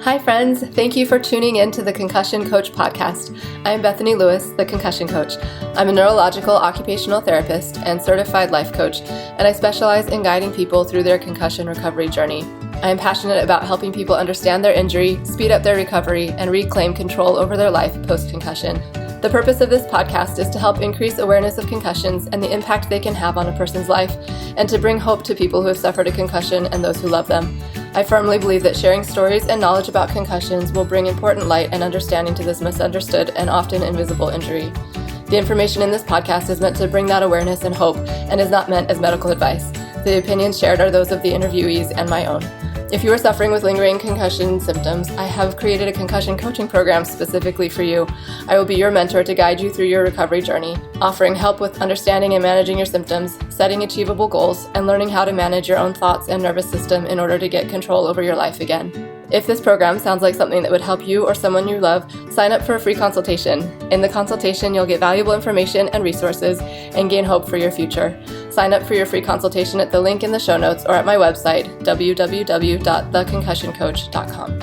Hi, friends. Thank you for tuning in to the Concussion Coach podcast. I'm Bethany Lewis, the Concussion Coach. I'm a neurological occupational therapist and certified life coach, and I specialize in guiding people through their concussion recovery journey. I am passionate about helping people understand their injury, speed up their recovery, and reclaim control over their life post-concussion. The purpose of this podcast is to help increase awareness of concussions and the impact they can have on a person's life, and to bring hope to people who have suffered a concussion and those who love them. I firmly believe that sharing stories and knowledge about concussions will bring important light and understanding to this misunderstood and often invisible injury. The information in this podcast is meant to bring that awareness and hope and is not meant as medical advice. The opinions shared are those of the interviewees and my own. If you are suffering with lingering concussion symptoms, I have created a concussion coaching program specifically for you. I will be your mentor to guide you through your recovery journey, offering help with understanding and managing your symptoms, setting achievable goals, and learning how to manage your own thoughts and nervous system in order to get control over your life again. If this program sounds like something that would help you or someone you love, sign up for a free consultation. In the consultation, you'll get valuable information and resources and gain hope for your future. Sign up for your free consultation at the link in the show notes or at my website, www.theconcussioncoach.com.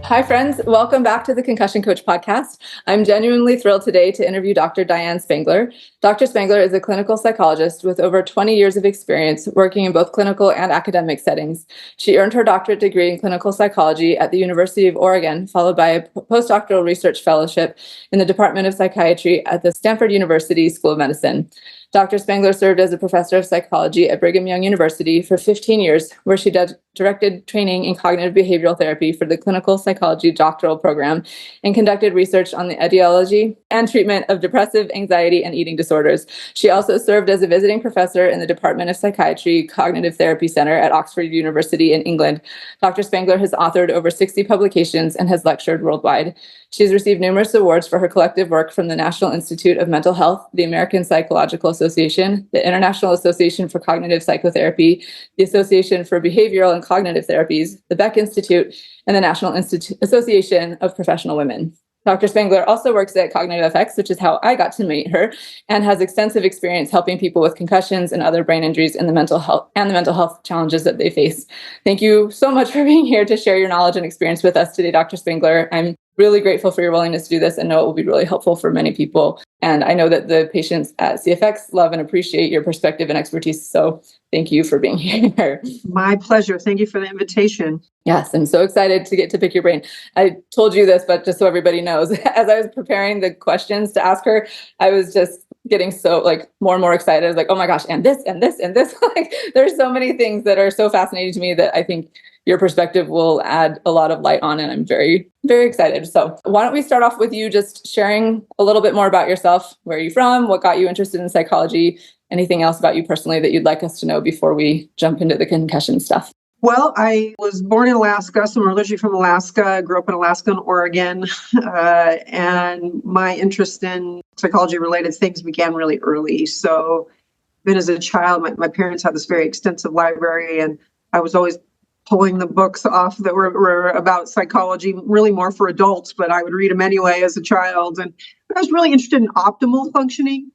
Hi, friends. Welcome back to the Concussion Coach podcast. I'm genuinely thrilled today to interview Dr. Diane Spangler. Dr. Spangler is a clinical psychologist with over 20 years of experience working in both clinical and academic settings. She earned her doctorate degree in clinical psychology at the University of Oregon, followed by a postdoctoral research fellowship in the Department of Psychiatry at the Stanford University School of Medicine. Dr. Spangler served as a professor of psychology at Brigham Young University for 15 years, where she directed training in cognitive behavioral therapy for the clinical psychology doctoral program and conducted research on the etiology and treatment of depressive, anxiety, and eating disorders. She also served as a visiting professor in the Department of Psychiatry Cognitive Therapy Center at Oxford University in England. Dr. Spangler has authored over 60 publications and has lectured worldwide. She's received numerous awards for her collective work from the National Institute of Mental Health, the American Psychological Association, the International Association for Cognitive Psychotherapy, the Association for Behavioral and Cognitive Therapies, the Beck Institute, and the National Association of Professional Women. Dr. Spangler also works at Cognitive FX, which is how I got to meet her, and has extensive experience helping people with concussions and other brain injuries and the mental health challenges that they face. Thank you so much for being here to share your knowledge and experience with us today, Dr. Spangler. I'm really grateful for your willingness to do this and know it will be really helpful for many people. And I know that the patients at CFX love and appreciate your perspective and expertise. So thank you for being here. My pleasure. Thank you for the invitation. Yes, I'm so excited to get to pick your brain. I told you this, but just so everybody knows, as I was preparing the questions to ask her, I was just getting so more and more excited. I was like, oh my gosh, and this, and this, and this. There's so many things that are so fascinating to me that I think your perspective will add a lot of light on, and I'm very, very excited. So why don't we start off with you just sharing a little bit more about yourself? Where are you from? What got you interested in psychology? Anything else about you personally that you'd like us to know before we jump into the concussion stuff? Well, I was born in Alaska, so I'm originally from Alaska. Grew up in Alaska and Oregon, and my interest in psychology-related things began really early. So even as a child, my parents had this very extensive library, and I was always pulling the books off that were about psychology, really more for adults, but I would read them anyway as a child. And I was really interested in optimal functioning,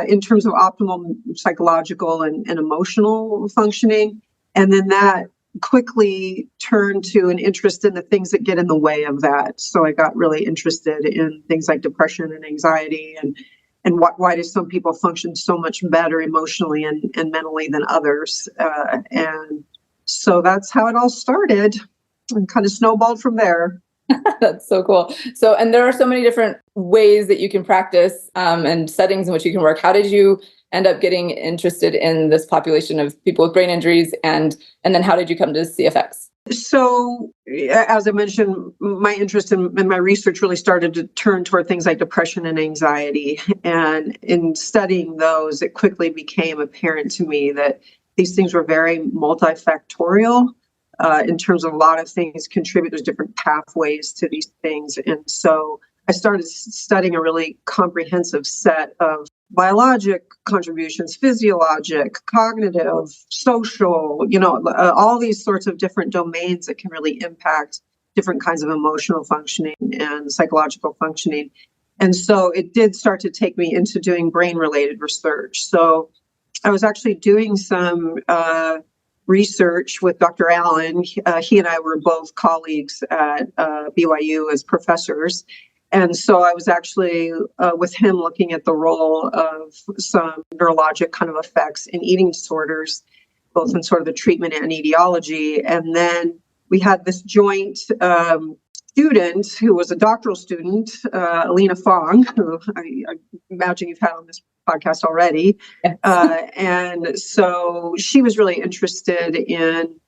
in terms of optimal psychological and emotional functioning. And then that quickly turned to an interest in the things that get in the way of that. So I got really interested in things like depression and anxiety and why do some people function so much better emotionally and mentally than others. And so that's how it all started and kind of snowballed from there. That's so cool. So, and there are so many different ways that you can practice and settings in which you can work. How did you end up getting interested in this population of people with brain injuries? And then how did you come to CFX? So, as I mentioned, my interest in my research really started to turn toward things like depression and anxiety. And in studying those, it quickly became apparent to me that these things were very multifactorial in terms of a lot of things contribute. There's different pathways to these things. And so I started studying a really comprehensive set of biologic contributions, physiologic, cognitive, social, all these sorts of different domains that can really impact different kinds of emotional functioning and psychological functioning. And so it did start to take me into doing brain-related research. So I was actually doing some research with Dr. Allen. He and I were both colleagues at BYU as professors. And so I was actually with him looking at the role of some neurologic kind of effects in eating disorders, both in sort of the treatment and etiology. And then we had this joint student who was a doctoral student, Alina Fong, who I imagine you've had on this podcast already. Yes. And so she was really interested in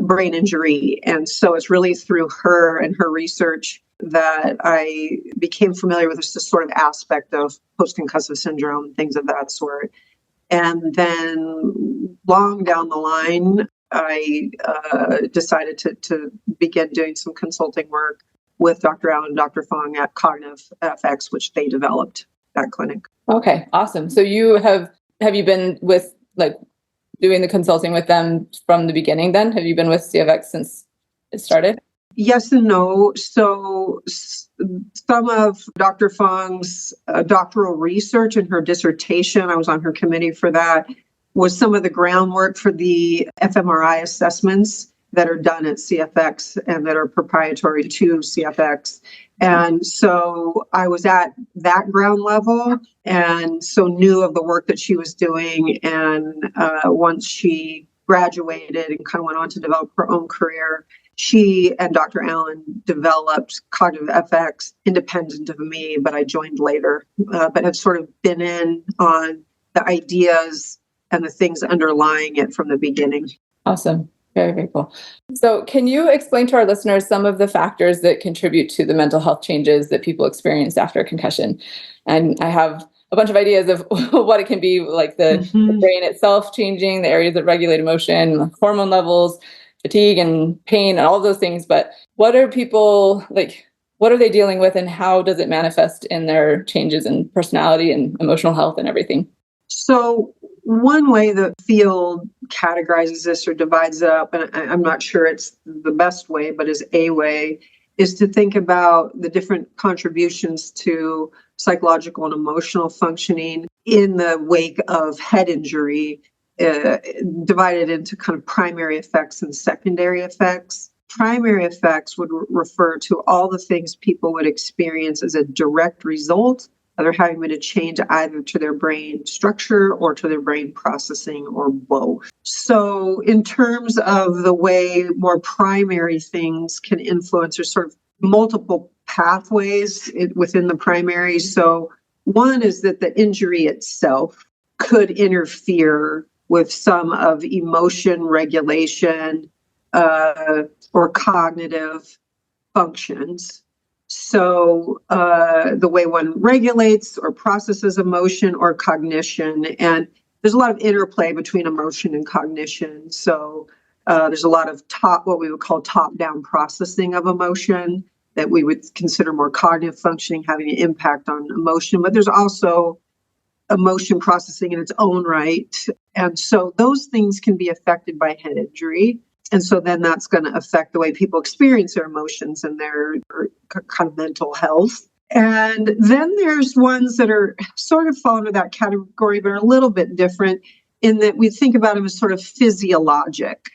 brain injury. And so it's really through her and her research that I became familiar with this sort of aspect of post-concussive syndrome and things of that sort. And then long down the line, I decided to begin doing some consulting work with Dr. Allen and Dr. Fong at Cognitive FX, which they developed at clinic. Okay, awesome. So have you been with doing the consulting with them from the beginning then? Have you been with CFX since it started? Yes and no. So some of Dr. Fong's doctoral research and her dissertation, I was on her committee for that, was some of the groundwork for the fMRI assessments that are done at CFX and that are proprietary to CFX. And so I was at that ground level and so knew of the work that she was doing. And once she graduated and kind of went on to develop her own career, she and Dr. Allen developed Cognitive FX independent of me, but I joined later, but have sort of been in on the ideas and the things underlying it from the beginning. Awesome. Very, very cool. So can you explain to our listeners some of the factors that contribute to the mental health changes that people experience after a concussion? And I have a bunch of ideas of what it can be, like the brain itself changing, the areas that regulate emotion, hormone levels, fatigue and pain and all those things. But what are people what are they dealing with and how does it manifest in their changes in personality and emotional health and everything? So one way the field categorizes this or divides it up, and I'm not sure it's the best way, but is a way, is to think about the different contributions to psychological and emotional functioning in the wake of head injury, divided into kind of primary effects and secondary effects. Primary effects would refer to all the things people would experience as a direct result of their having been a change either to their brain structure or to their brain processing or both. So in terms of the way more primary things can influence, there's sort of multiple pathways within the primary. So one is that the injury itself could interfere with some of emotion regulation or cognitive functions. So the way one regulates or processes emotion or cognition. And there's a lot of interplay between emotion and cognition. So there's a lot of what we would call top-down processing of emotion that we would consider more cognitive functioning, having an impact on emotion. But there's also emotion processing in its own right. And so those things can be affected by head injury. And so then that's going to affect the way people experience their emotions and their kind of mental health. And then there's ones that are sort of fall into that category, but are a little bit different in that we think about them as sort of physiologic.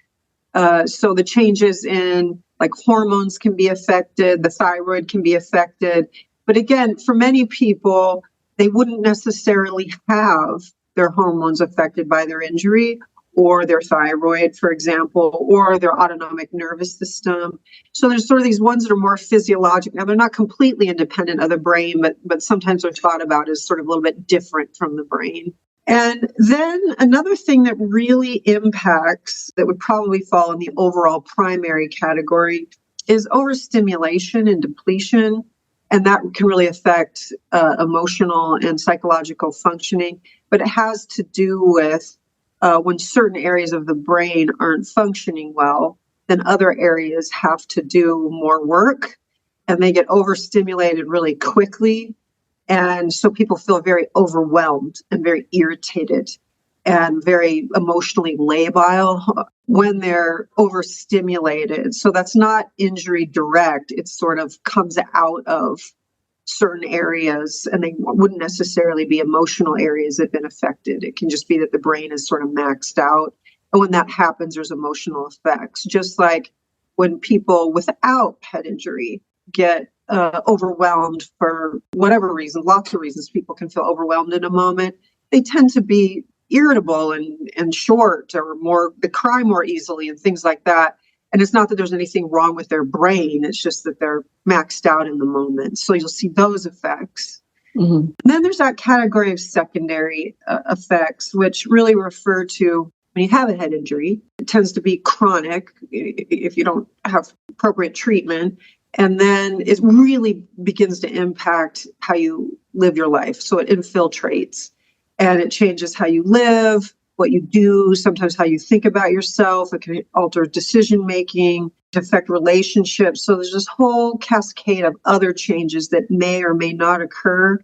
So the changes in like hormones can be affected, the thyroid can be affected. But again, for many people, they wouldn't necessarily have their hormones affected by their injury, or their thyroid, for example, or their autonomic nervous system. So there's sort of these ones that are more physiologic. Now, they're not completely independent of the brain, but sometimes they're thought about as sort of a little bit different from the brain. And then another thing that really impacts, that would probably fall in the overall primary category, is overstimulation and depletion. And that can really affect emotional and psychological functioning. But it has to do with when certain areas of the brain aren't functioning well, then other areas have to do more work and they get overstimulated really quickly. And so people feel very overwhelmed and very irritated and very emotionally labile when they're overstimulated. So that's not injury direct. It sort of comes out of certain areas, and they wouldn't necessarily be emotional areas that have been affected. It can just be that the brain is sort of maxed out And when that happens, there's emotional effects. Just like when people without head injury get overwhelmed for whatever reason, lots of reasons people can feel overwhelmed in a moment, they tend to be irritable and short, or they cry more easily and things like that. And it's not that there's anything wrong with their brain. It's just that they're maxed out in the moment. So you'll see those effects. Mm-hmm. And then there's that category of secondary effects, which really refer to when you have a head injury. It tends to be chronic if you don't have appropriate treatment. And then it really begins to impact how you live your life. So it infiltrates and it changes how you live, what you do, sometimes how you think about yourself. It can alter decision making, affect relationships. So there's this whole cascade of other changes that may or may not occur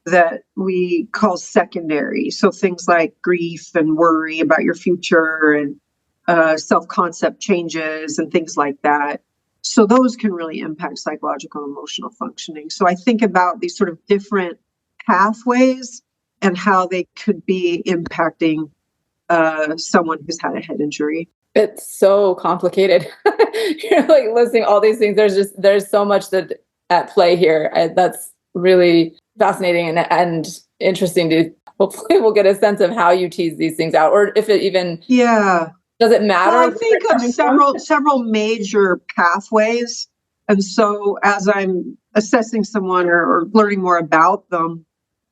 that we call secondary. So things like grief and worry about your future and self-concept changes and things like that. So those can really impact psychological and emotional functioning. So I think about these sort of different pathways and how they could be impacting someone who's had a head injury. It's so complicated. You're like listing all these things. There's so much that at play here. That's really fascinating and interesting to hopefully we'll get a sense of how you tease these things out, or if it even does it matter? Well, I think of several major pathways. And so as I'm assessing someone or learning more about them,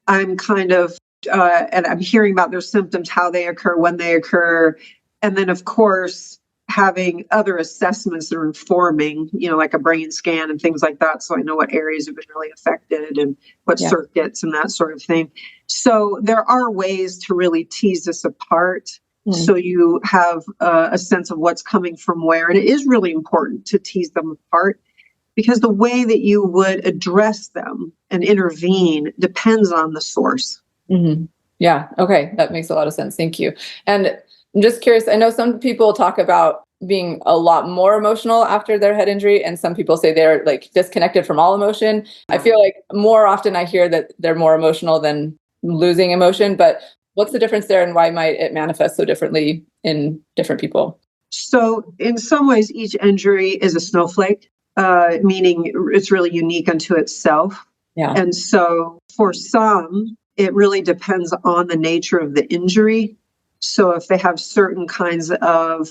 I'm kind of and I'm hearing about their symptoms, how they occur, when they occur. And then, of course, having other assessments that are informing, like a brain scan and things like that. So I know what areas have been really affected and what circuits and that sort of thing. So there are ways to really tease this apart. Mm-hmm. So you have a sense of what's coming from where. And it is really important to tease them apart, because the way that you would address them and intervene depends on the source. Mm-hmm. Yeah. Okay. That makes a lot of sense. Thank you. And I'm just curious. I know some people talk about being a lot more emotional after their head injury, and some people say they're like disconnected from all emotion. I feel like more often I hear that they're more emotional than losing emotion, but what's the difference there, and why might it manifest so differently in different people? So in some ways, each injury is a snowflake, meaning it's really unique unto itself. Yeah. And so for some, it really depends on the nature of the injury. So if they have certain kinds of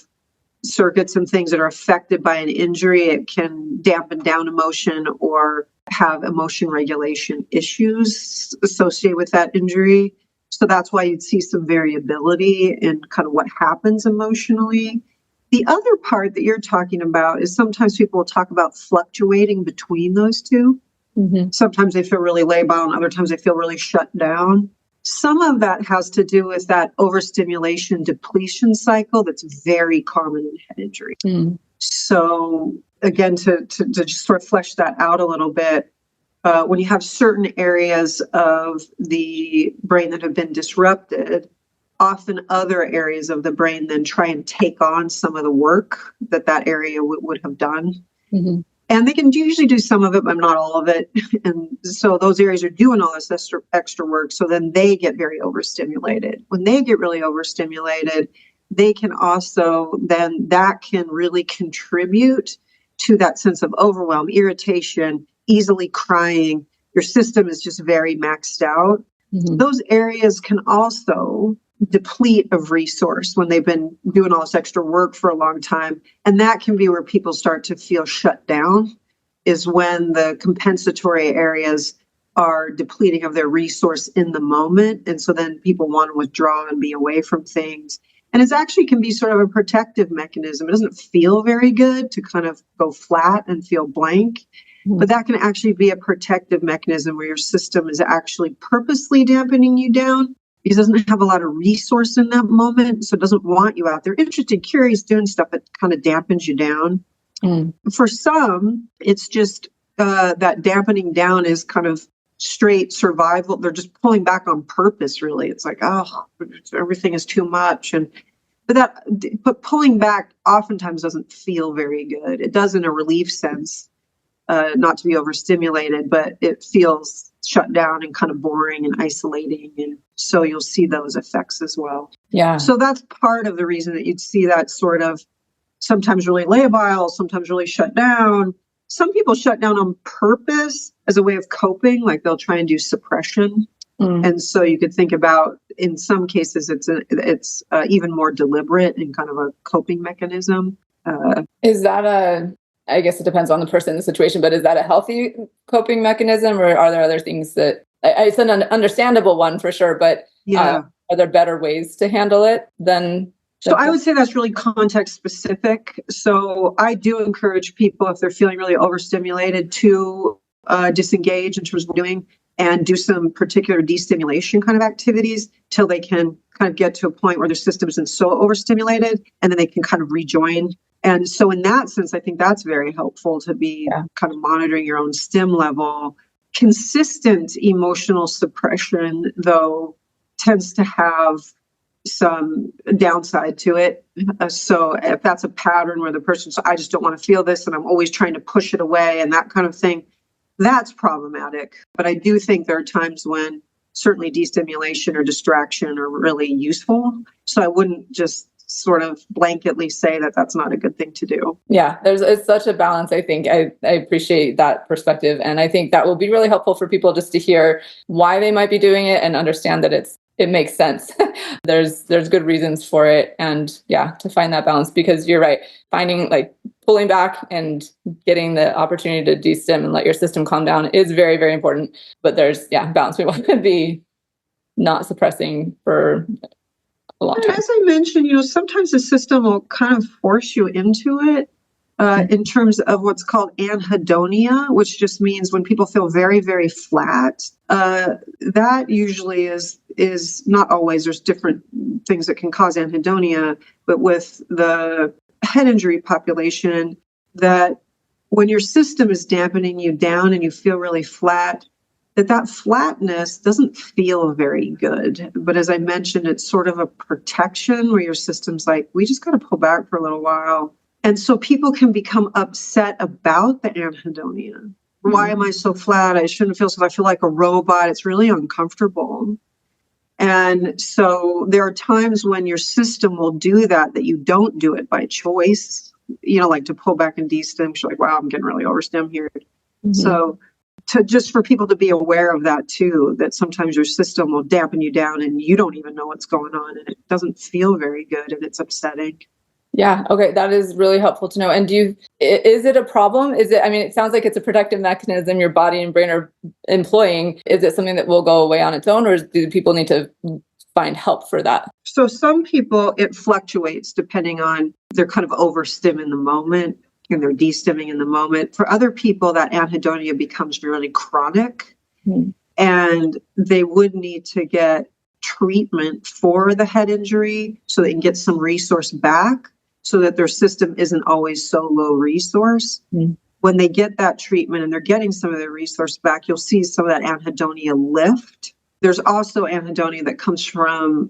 circuits and things that are affected by an injury, it can dampen down emotion or have emotion regulation issues associated with that injury. So that's why you'd see some variability in kind of what happens emotionally. The other part that you're talking about is sometimes people will talk about fluctuating between those two. Mm-hmm. Sometimes they feel really labile, and other times they feel really shut down. Some of that has to do with that overstimulation depletion cycle that's very common in head injury. Mm. So again, to just sort of flesh that out a little bit, when you have certain areas of the brain that have been disrupted, often other areas of the brain then try and take on some of the work that area would have done. Mm-hmm. And they can usually do some of it, but not all of it. And so those areas are doing all this extra work. So then they get very overstimulated. When they get really overstimulated, they can also, then that can really contribute to that sense of overwhelm, irritation, easily crying. Your system is just very maxed out. Mm-hmm. Those areas can also deplete of resource when they've been doing all this extra work for a long time. And that can be where people start to feel shut down, is when the compensatory areas are depleting of their resource in the moment. And so then people want to withdraw and be away from things. And it actually can be sort of a protective mechanism. It doesn't feel very good to kind of go flat and feel blank, but that can actually be a protective mechanism where your system is actually purposely dampening you down, because it doesn't have a lot of resource in that moment. So it doesn't want you out there interested, curious, doing stuff that kind of dampens you down. Mm. For some, it's just that dampening down is kind of straight survival. They're just pulling back on purpose, really. It's like, oh, everything is too much. But pulling back oftentimes doesn't feel very good. It does in a relief sense, not to be overstimulated, but it feels shut down and kind of boring and isolating. And So you'll see those effects as well. Yeah. So that's part of the reason that you'd see that sort of sometimes really labile, sometimes really shut down. Some people shut down on purpose as a way of coping, like they'll try and do suppression. And so you could think about, in some cases, it's even more deliberate and kind of a coping mechanism. Is that I guess it depends on the person, the situation, but is that a healthy coping mechanism, or are there other things that, it's an understandable one for sure, but Yeah. Are there better ways to handle it than? So I would say that's really context specific. So I do encourage people, if they're feeling really overstimulated, to disengage in terms of doing and do some particular destimulation kind of activities till they can kind of get to a point where their system isn't so overstimulated, and then they can kind of rejoin. And so in that sense, I think that's very helpful to be kind of monitoring your own stim level. Consistent emotional suppression, though, tends to have some downside to it. So if that's a pattern where the person says, I just don't want to feel this and I'm always trying to push it away and that kind of thing, that's problematic. But I do think there are times when certainly destimulation or distraction are really useful. So I wouldn't just sort of blanketly say that that's not a good thing to do. Yeah, it's such a balance. I think I appreciate that perspective. And I think that will be really helpful for people just to hear why they might be doing it and understand that it makes sense. There's good reasons for it. And to find that balance, because you're right, finding like pulling back and getting the opportunity to destim and let your system calm down is very, very important. But there's balance. We want to be not suppressing for a long time. As I mentioned, sometimes the system will kind of force you into it in terms of what's called anhedonia, which just means when people feel very, very flat. That usually is not always. There's different things that can cause anhedonia, but with the head injury population, that when your system is dampening you down and you feel really flat, that flatness doesn't feel very good. But as I mentioned, it's sort of a protection where your system's like, we just got to pull back for a little while. And so people can become upset about the anhedonia. Why am I so flat? I shouldn't feel so. I feel like a robot. It's really uncomfortable. And so there are times when your system will do that you don't do it by choice, like to pull back and destim. You're like, wow, I'm getting really overstim here. So just for people to be aware of that too, that sometimes your system will dampen you down and you don't even know what's going on and it doesn't feel very good and it's upsetting. Yeah. Okay. That is really helpful to know. And is it a problem? It sounds like it's a protective mechanism your body and brain are employing. Is it something that will go away on its own, or do people need to find help for that? So some people, it fluctuates depending on they're kind of overstim in the moment and they're destimming in the moment. For other people, that anhedonia becomes really chronic and they would need to get treatment for the head injury so they can get some resource back so that their system isn't always so low resource. When they get that treatment and they're getting some of their resource back, you'll see some of that anhedonia lift. There's also anhedonia that comes from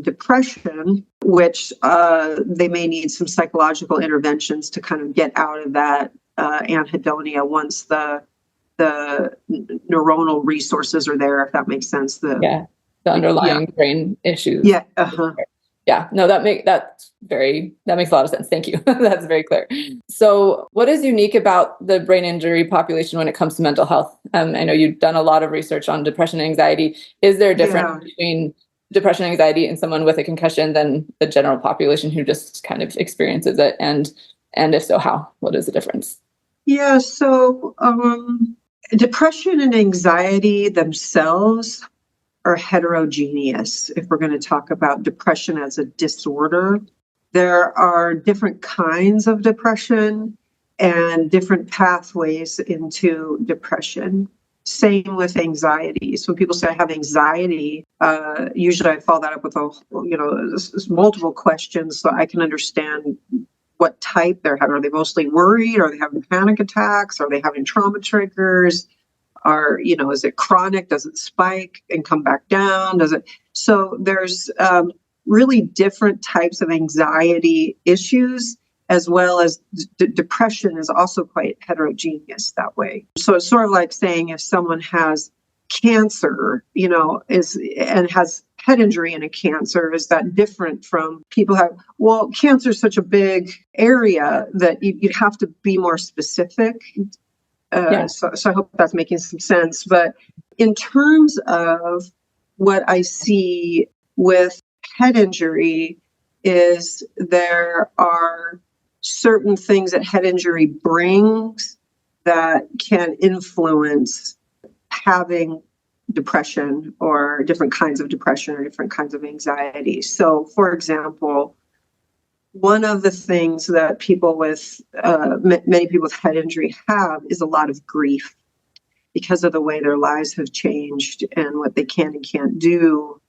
depression, which they may need some psychological interventions to kind of get out of that anhedonia once the neuronal resources are there, if that makes sense. The underlying brain issues. No, that makes a lot of sense. Thank you. That's very clear. So what is unique about the brain injury population when it comes to mental health? I know you've done a lot of research on depression and anxiety. Is there a difference between depression and anxiety in someone with a concussion than the general population who just kind of experiences it? And if so, how? What is the difference? Yeah, so depression and anxiety themselves are heterogeneous. If we're going to talk about depression as a disorder, there are different kinds of depression and different pathways into depression. Same with anxiety. So when people say I have anxiety, usually I follow that up with multiple questions so I can understand what type they're having. Are they mostly worried? Are they having panic attacks? Are they having trauma triggers? Is it chronic? Does it spike and come back down? So there's really different types of anxiety issues, as well as depression is also quite heterogeneous that way. So it's sort of like saying if someone has cancer, and has head injury in a cancer, is that different from people have, well, cancer is such a big area that you'd have to be more specific. So I hope that's making some sense. But in terms of what I see with head injury is there are certain things that head injury brings that can influence having depression or different kinds of depression or different kinds of anxiety. So, for example, one of the things that people with, many people with head injury have is a lot of grief because of the way their lives have changed and what they can and can't do,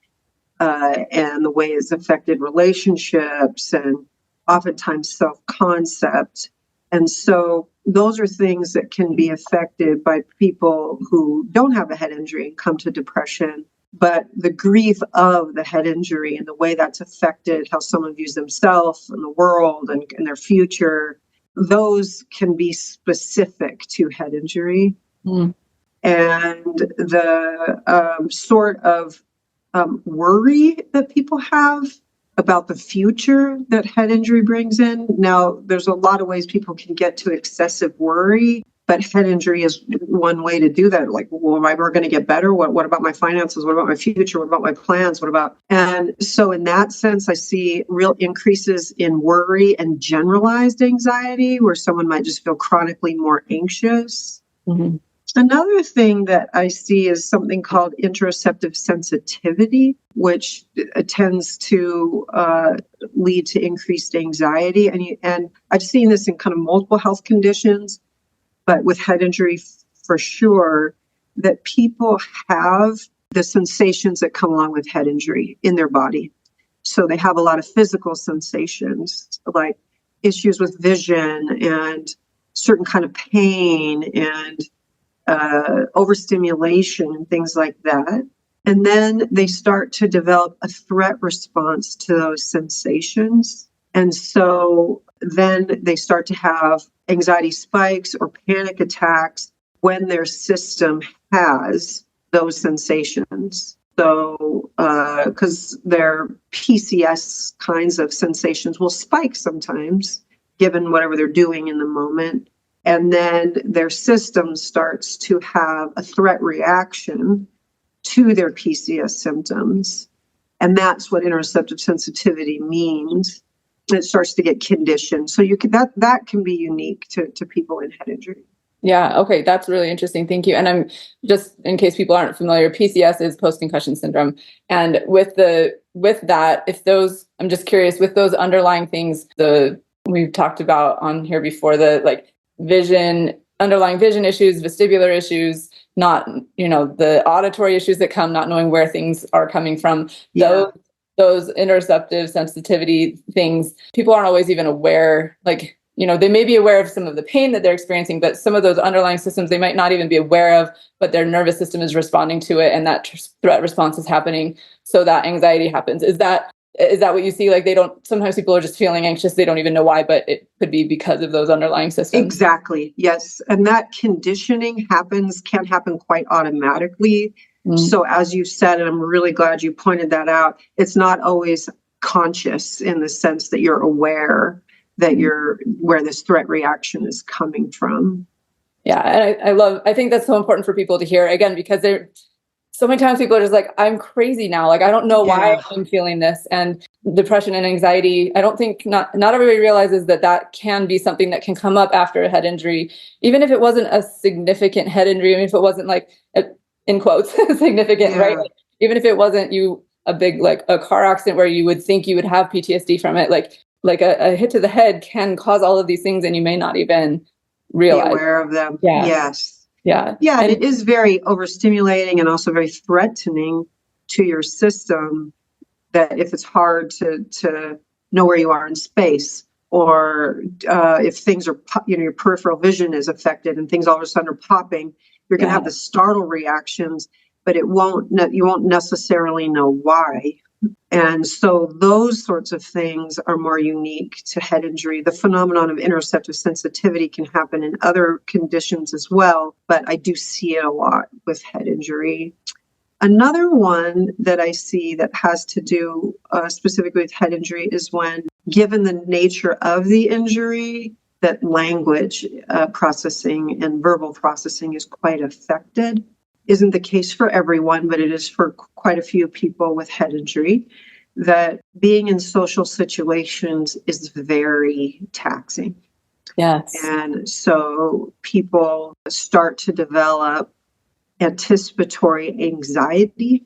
and the way it's affected relationships and oftentimes self-concept. And so those are things that can be affected by people who don't have a head injury and come to depression. But the grief of the head injury and the way that's affected how someone views themselves and the world and their future, those can be specific to head injury. Mm. And the sort of worry that people have about the future that head injury brings in. Now, there's a lot of ways people can get to excessive worry, but head injury is one way to do that. Like, well, am I ever going to get better? What about my finances? What about my future? What about my plans? And so in that sense, I see real increases in worry and generalized anxiety, where someone might just feel chronically more anxious. Mm-hmm. Another thing that I see is something called interoceptive sensitivity, which tends to lead to increased anxiety. And I've seen this in kind of multiple health conditions, but with head injury for sure, that people have the sensations that come along with head injury in their body. So they have a lot of physical sensations, like issues with vision and certain kind of pain and overstimulation and things like that. And then they start to develop a threat response to those sensations. And so then they start to have anxiety spikes or panic attacks when their system has those sensations. So, because their PCS kinds of sensations will spike sometimes, given whatever they're doing in the moment. And then their system starts to have a threat reaction to their PCS symptoms. And that's what interoceptive sensitivity means. It starts to get conditioned. So that can be unique to people in head injury. Yeah. Okay. That's really interesting. Thank you. And I'm just, in case people aren't familiar, PCS is post-concussion syndrome. And with that, I'm just curious, with those underlying things, we've talked about on here before, underlying vision issues, vestibular issues, not, the auditory issues that come, not knowing where things are coming from. Yeah. Those interoceptive sensitivity things, people aren't always even aware, they may be aware of some of the pain that they're experiencing, but some of those underlying systems they might not even be aware of, but their nervous system is responding to it, and that threat response is happening, so that anxiety happens. Is that what you see? Like, sometimes people are just feeling anxious, they don't even know why, but it could be because of those underlying systems. Exactly. Yes. And that conditioning can happen quite automatically. Mm. So as you said, and I'm really glad you pointed that out, it's not always conscious in the sense that you're aware that where this threat reaction is coming from. Yeah. And I think that's so important for people to hear, again, because so many times people are just like, I'm crazy now. Like, I don't know why I'm feeling this. And depression and anxiety, I don't think not everybody realizes that can be something that can come up after a head injury, even if it wasn't a significant head injury. I mean, if it wasn't in quotes, significant, right? Like, even if it wasn't a big, a car accident where you would think you would have PTSD from it, like a hit to the head can cause all of these things, and you may not even realize. Be aware of them. Yeah. Yes. Yeah. Yeah. And it is very overstimulating and also very threatening to your system, that if it's hard to know where you are in space, or if things are, your peripheral vision is affected and things all of a sudden are popping, you're going to have the startle reactions, but you won't necessarily know why. And so those sorts of things are more unique to head injury. The phenomenon of interoceptive sensitivity can happen in other conditions as well, but I do see it a lot with head injury. Another one that I see that has to do specifically with head injury is when, given the nature of the injury, that language processing and verbal processing is quite affected. Isn't the case for everyone, but it is for quite a few people with head injury, that being in social situations is very taxing. Yes. And so people start to develop anticipatory anxiety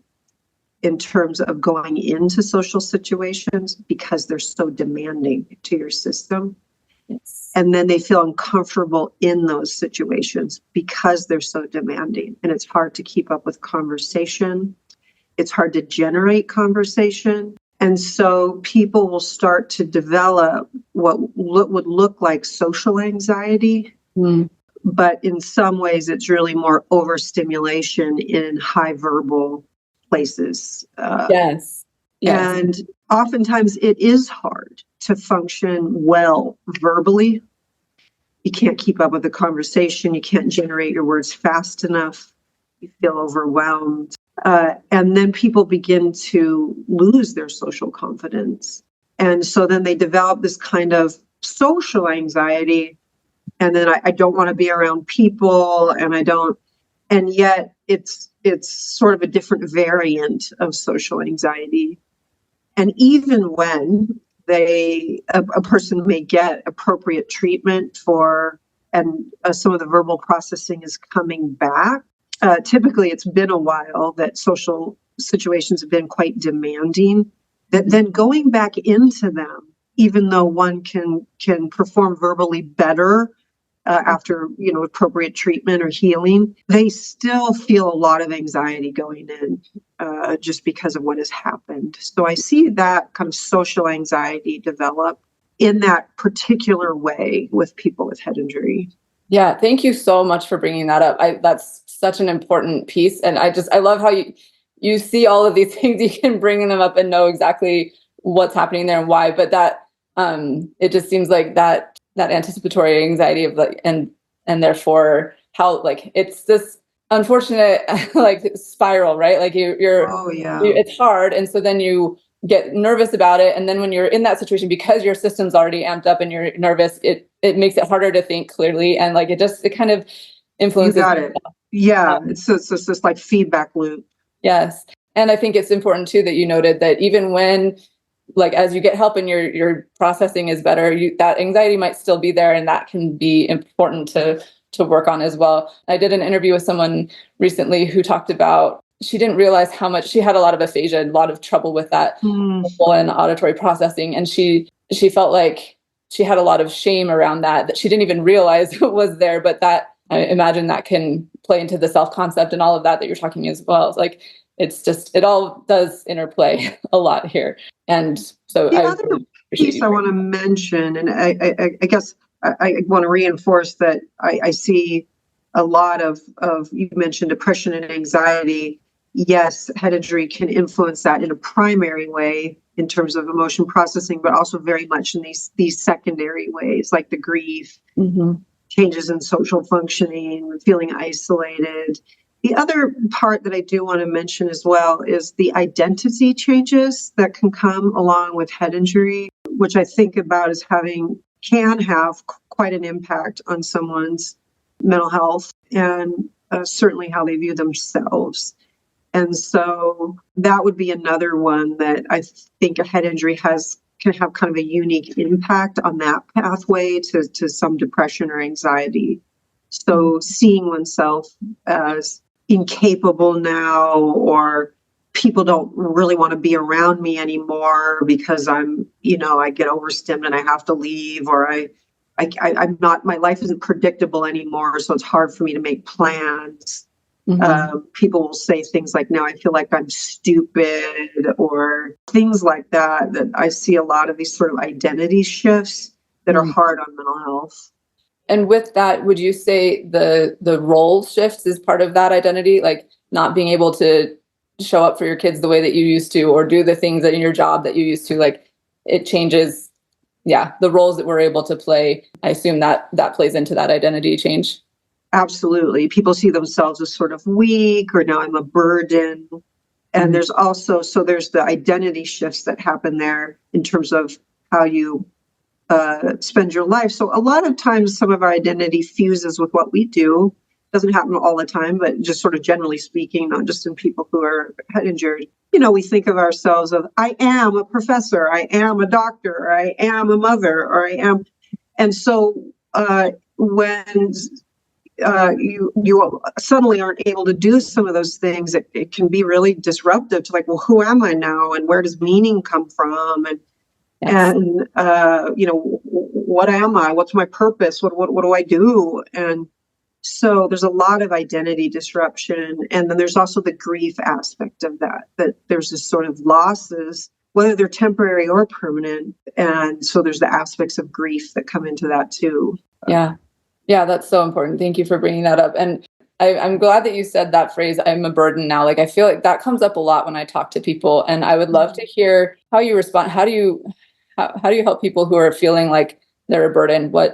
in terms of going into social situations because they're so demanding to your system. Yes. And then they feel uncomfortable in those situations because they're so demanding. And it's hard to keep up with conversation. It's hard to generate conversation. And so people will start to develop what would look like social anxiety. But in some ways, it's really more overstimulation in high verbal places. Yes. Yes. And oftentimes it is hard to function well verbally. You can't keep up with the conversation. You can't generate your words fast enough. You feel overwhelmed. And then people begin to lose their social confidence. And so then they develop this kind of social anxiety. And then I don't want to be around people, and yet it's sort of a different variant of social anxiety. And even when a person may get appropriate treatment for, and some of the verbal processing is coming back, typically it's been a while that social situations have been quite demanding, that then going back into them, even though one can perform verbally better after appropriate treatment or healing, they still feel a lot of anxiety going in just because of what has happened. So I see that kind of social anxiety develop in that particular way with people with head injury. Yeah, thank you so much for bringing that up. That's such an important piece, and I love how you see all of these things. You can bring them up and know exactly what's happening there and why. But that it just seems like that anticipatory anxiety of and therefore how it's this unfortunate spiral, right? Like you're Oh yeah. it's hard, and so then you get nervous about it, and then when you're in that situation, because your system's already amped up and you're nervous, it makes it harder to think clearly, and it kind of influences. You got it. Yeah, it's this like feedback loop. Yes, and I think it's important too that you noted that even when as you get help and your processing is better, that anxiety might still be there, and that can be important to work on as well. I did an interview with someone recently who talked about she didn't realize how much she had a lot of aphasia, a lot of trouble with that and auditory processing, and she felt like she had a lot of shame around that she didn't even realize was there, but that I imagine that can play into the self-concept and all of that you're talking as well. It's just, it all does interplay a lot here. And so the other piece I want to mention, and I guess I want to reinforce that I see a lot of you mentioned depression and anxiety. Yes, head injury can influence that in a primary way in terms of emotion processing, but also very much in these secondary ways, like the grief, changes in social functioning, feeling isolated. The other part that I do want to mention as well is the identity changes that can come along with head injury, which I think about as can have quite an impact on someone's mental health and certainly how they view themselves. And so that would be another one that I think a head injury can have kind of a unique impact on that pathway to some depression or anxiety. So seeing oneself as incapable now, or people don't really want to be around me anymore because I'm, I get overstimmed and I have to leave, or I'm not, my life isn't predictable anymore, so it's hard for me to make plans. People will say things like, now I feel like I'm stupid, or things like that I see a lot of these sort of identity shifts that are hard on mental health. And with that, would you say the role shifts is part of that identity, like not being able to show up for your kids the way that you used to, or do the things that in your job that you used to, like it changes. Yeah, the roles that we're able to play. I assume that plays into that identity change. Absolutely. People see themselves as sort of weak, or now I'm a burden. And there's also, so there's the identity shifts that happen there in terms of how you spend your life. So a lot of times some of our identity fuses with what we do. Doesn't happen all the time, but just sort of generally speaking, not just in people who are head injured. We think of ourselves of, I am a professor, I am a doctor, I am a mother, or I am. And so when you suddenly aren't able to do some of those things, it can be really disruptive to like, well, who am I now, and where does meaning come from, and Yes. what am I? What's my purpose? What do I do? And so there's a lot of identity disruption, and then there's also the grief aspect of that there's this sort of losses, whether they're temporary or permanent, and so there's the aspects of grief that come into that too. Yeah, that's so important. Thank you for bringing that up. And I'm glad that you said that phrase, I'm a burden now. Like, I feel like that comes up a lot when I talk to people, and I would love to hear how you respond. How do you help people who are feeling like they're a burden? I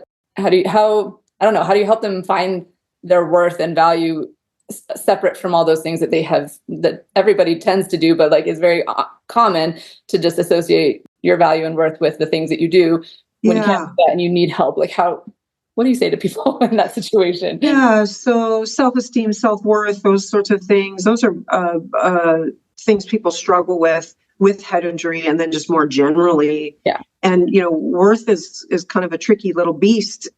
don't know, how do you help them find their worth and value separate from all those things that they have, that everybody tends to do, but like is very common to just associate your value and worth with the things that you do when you can't do that and you need help? Like, what do you say to people in that situation? Yeah, so self-esteem, self-worth, those sorts of things, those are things people struggle with head injury, and then just more generally. Yeah. And, worth is kind of a tricky little beast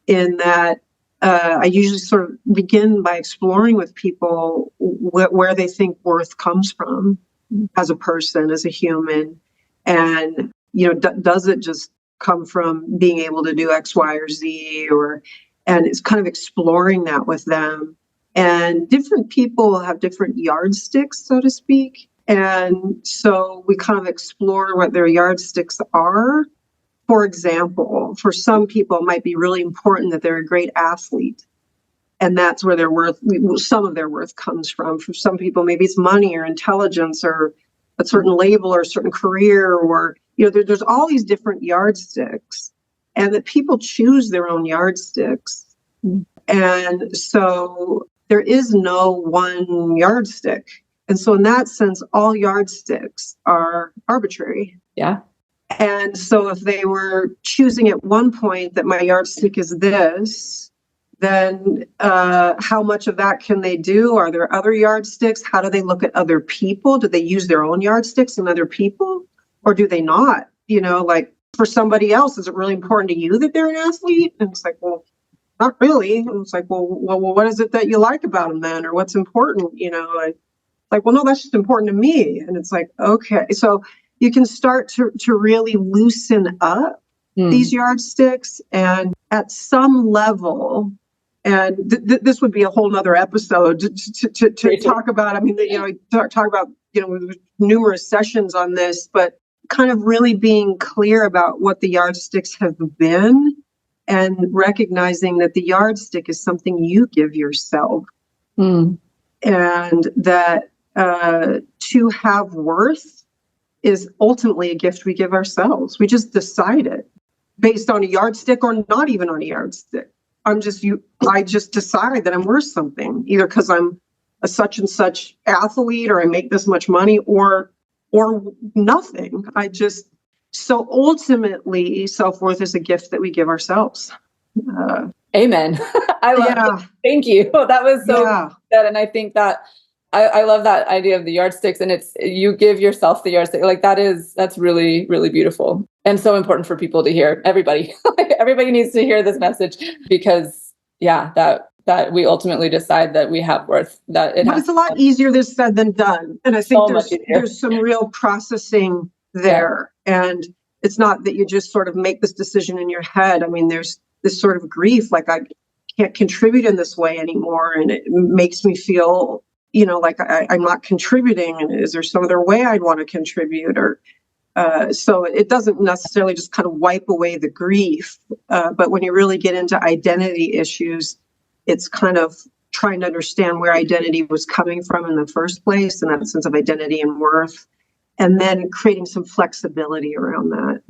in that I usually sort of begin by exploring with people where they think worth comes from as a person, as a human. And, does it just come from being able to do X, Y, or Z, and it's kind of exploring that with them. And different people have different yardsticks, so to speak. And so we kind of explore what their yardsticks are. For example, for some people, it might be really important that they're a great athlete. And that's where some of their worth comes from. For some people, maybe it's money or intelligence or a certain label or a certain career, or, there's all these different yardsticks, and that people choose their own yardsticks. And so there is no one yardstick. And so in that sense, all yardsticks are arbitrary. Yeah. And so if they were choosing at one point that my yardstick is this, then how much of that can they do? Are there other yardsticks? How do they look at other people? Do they use their own yardsticks and other people? Or do they not? Like for somebody else, is it really important to you that they're an athlete? And it's like, well, not really. And it's like, well, what is it that you like about them then? Or what's important? Like, well, no, that's just important to me. And it's like, okay. So you can start to really loosen up these yardsticks, and at some level, and this would be a whole nother episode to talk about. I mean, talk about, numerous sessions on this, but kind of really being clear about what the yardsticks have been, and recognizing that the yardstick is something you give yourself, and that to have worth is ultimately a gift we give ourselves. We just decide it based on a yardstick or not even on a yardstick. I just decide that I'm worth something, either because I'm a such and such athlete, or I make this much money, or nothing. So ultimately, self-worth is a gift that we give ourselves. Amen. I love it. Thank you. That was so good. And I think that I love that idea of the yardsticks, and it's, you give yourself the yardstick. Like that's really, really beautiful, and so important for people to hear. Everybody needs to hear this message, because that we ultimately decide that we have worth. But it's a lot easier this said than done. And I think there's some real processing there. Yeah. And it's not that you just sort of make this decision in your head. I mean, there's this sort of grief, like I can't contribute in this way anymore. And it makes me feel, like I'm not contributing. And is there some other way I'd want to contribute? Or so it doesn't necessarily just kind of wipe away the grief. But when you really get into identity issues, it's kind of trying to understand where identity was coming from in the first place, and that sense of identity and worth, and then creating some flexibility around that.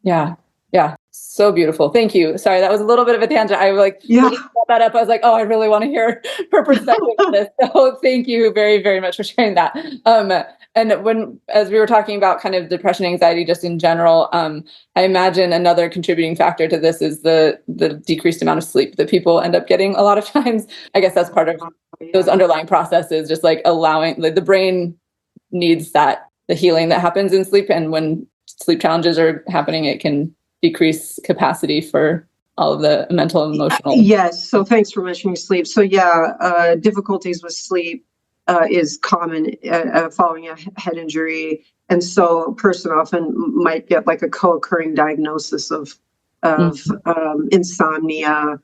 Yeah. Yeah. So beautiful. Thank you. Sorry, that was a little bit of a tangent. I when you brought that up, I was like, oh, I really want to hear her perspective on this. So thank you very, very much for sharing that. And as we were talking about kind of depression, anxiety, just in general, I imagine another contributing factor to this is the decreased amount of sleep that people end up getting a lot of times. I guess that's part of those underlying processes, just like allowing, like, the brain needs the healing that happens in sleep. And when sleep challenges are happening, it can decrease capacity for all of the mental and emotional. Yes. So thanks for mentioning sleep. So difficulties with sleep is common following a head injury. And so a person often might get like a co-occurring diagnosis of insomnia.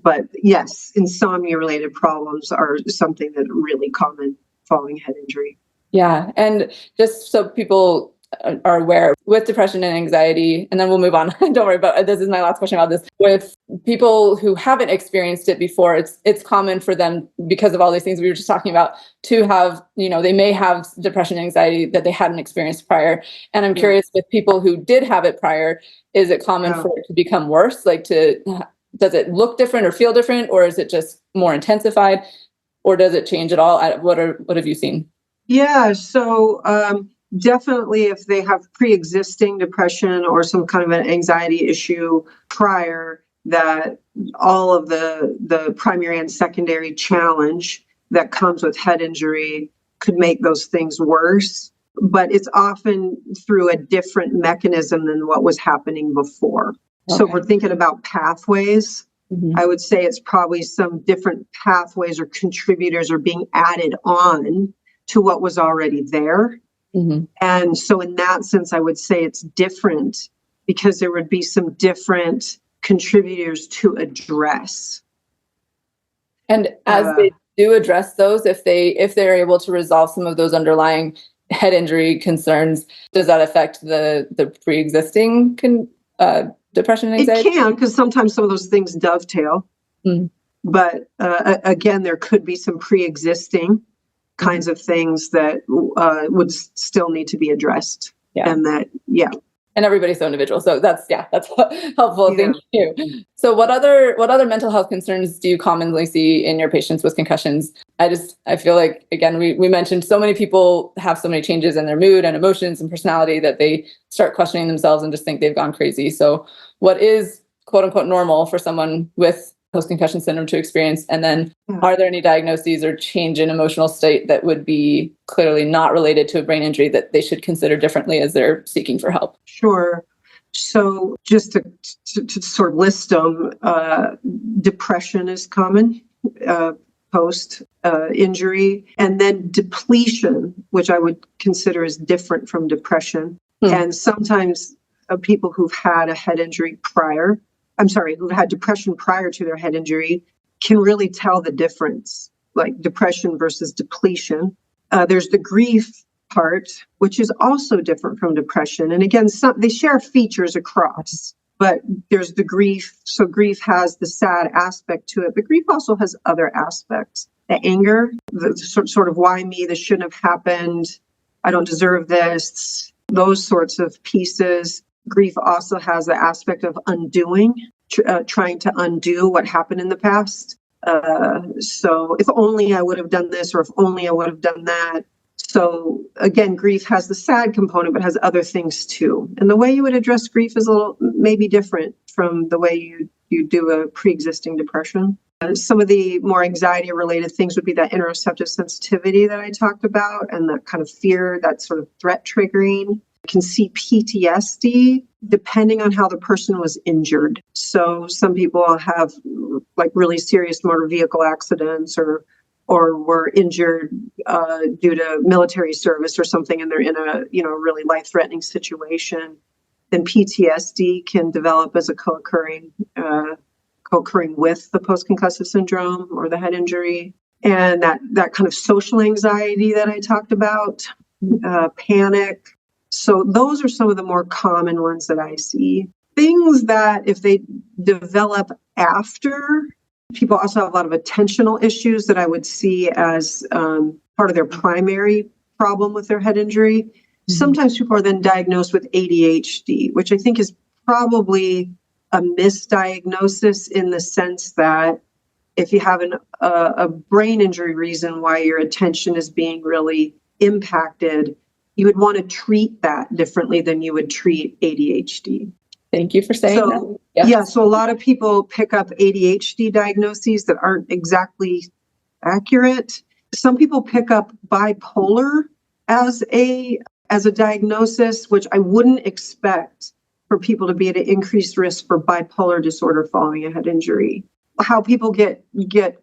But yes, insomnia related problems are something that are really common following head injury. Yeah. And just so people are aware, with depression and anxiety, and then we'll move on. Don't worry about this. Is my last question about this. With people who haven't experienced it before, it's common for them, because of all these things we were just talking about, to have, they may have depression and anxiety that they hadn't experienced prior. And I'm curious, with people who did have it prior, is it common for it to become worse? Like, does it look different or feel different, or is it just more intensified, or does it change at all? What have you seen? Yeah. So, definitely, if they have pre-existing depression or some kind of an anxiety issue prior, that all of the primary and secondary challenge that comes with head injury could make those things worse. But it's often through a different mechanism than what was happening before. Okay. So if we're thinking about pathways, I would say it's probably some different pathways or contributors are being added on to what was already there. And so in that sense, I would say it's different because there would be some different contributors to address. And as they do address those, if they're able to resolve some of those underlying head injury concerns, does that affect the pre-existing depression and anxiety? It can, because sometimes some of those things dovetail. But again, there could be some pre-existing kinds of things that would still need to be addressed. And and everybody's so individual. So that's helpful. Thank you. So what other mental health concerns do you commonly see in your patients with concussions? I feel like, again, we mentioned so many people have so many changes in their mood and emotions and personality that they start questioning themselves and just think they've gone crazy. So what is quote unquote normal for someone with post-concussion syndrome to experience? And then are there any diagnoses or change in emotional state that would be clearly not related to a brain injury that they should consider differently as they're seeking for help? Sure. So just to sort of list them, depression is common post injury, and then depletion, which I would consider as different from depression. And sometimes people who've had a head injury who've had depression prior to their head injury can really tell the difference, like depression versus depletion. There's the grief part, which is also different from depression. And again, they share features across, but there's the grief. So grief has the sad aspect to it, but grief also has other aspects. The anger, the sort of why me, this shouldn't have happened, I don't deserve this, those sorts of pieces. Grief also has the aspect of undoing, trying to undo what happened in the past. So if only I would have done this, or if only I would have done that. So again, grief has the sad component, but has other things too. And the way you would address grief is a little maybe different from the way you do a pre-existing depression. Some of the more anxiety-related things would be that interoceptive sensitivity that I talked about, and that kind of fear, that sort of threat triggering. You can see PTSD depending on how the person was injured. So some people have like really serious motor vehicle accidents or were injured due to military service or something, and they're in a really life-threatening situation. Then PTSD can develop as a co-occurring with the post-concussive syndrome or the head injury. And that kind of social anxiety that I talked about, panic. So those are some of the more common ones that I see. Things that if they develop after People also have a lot of attentional issues that I would see as part of their primary problem with their head injury. Mm-hmm. Sometimes people are then diagnosed with ADHD, which I think is probably a misdiagnosis in the sense that if you have a brain injury reason why your attention is being really impacted, you would want to treat that differently than you would treat ADHD. Thank you for saying that. Yes. Yeah, so a lot of people pick up ADHD diagnoses that aren't exactly accurate. Some people pick up bipolar as a diagnosis, which I wouldn't expect for people to be at an increased risk for bipolar disorder following a head injury. How people get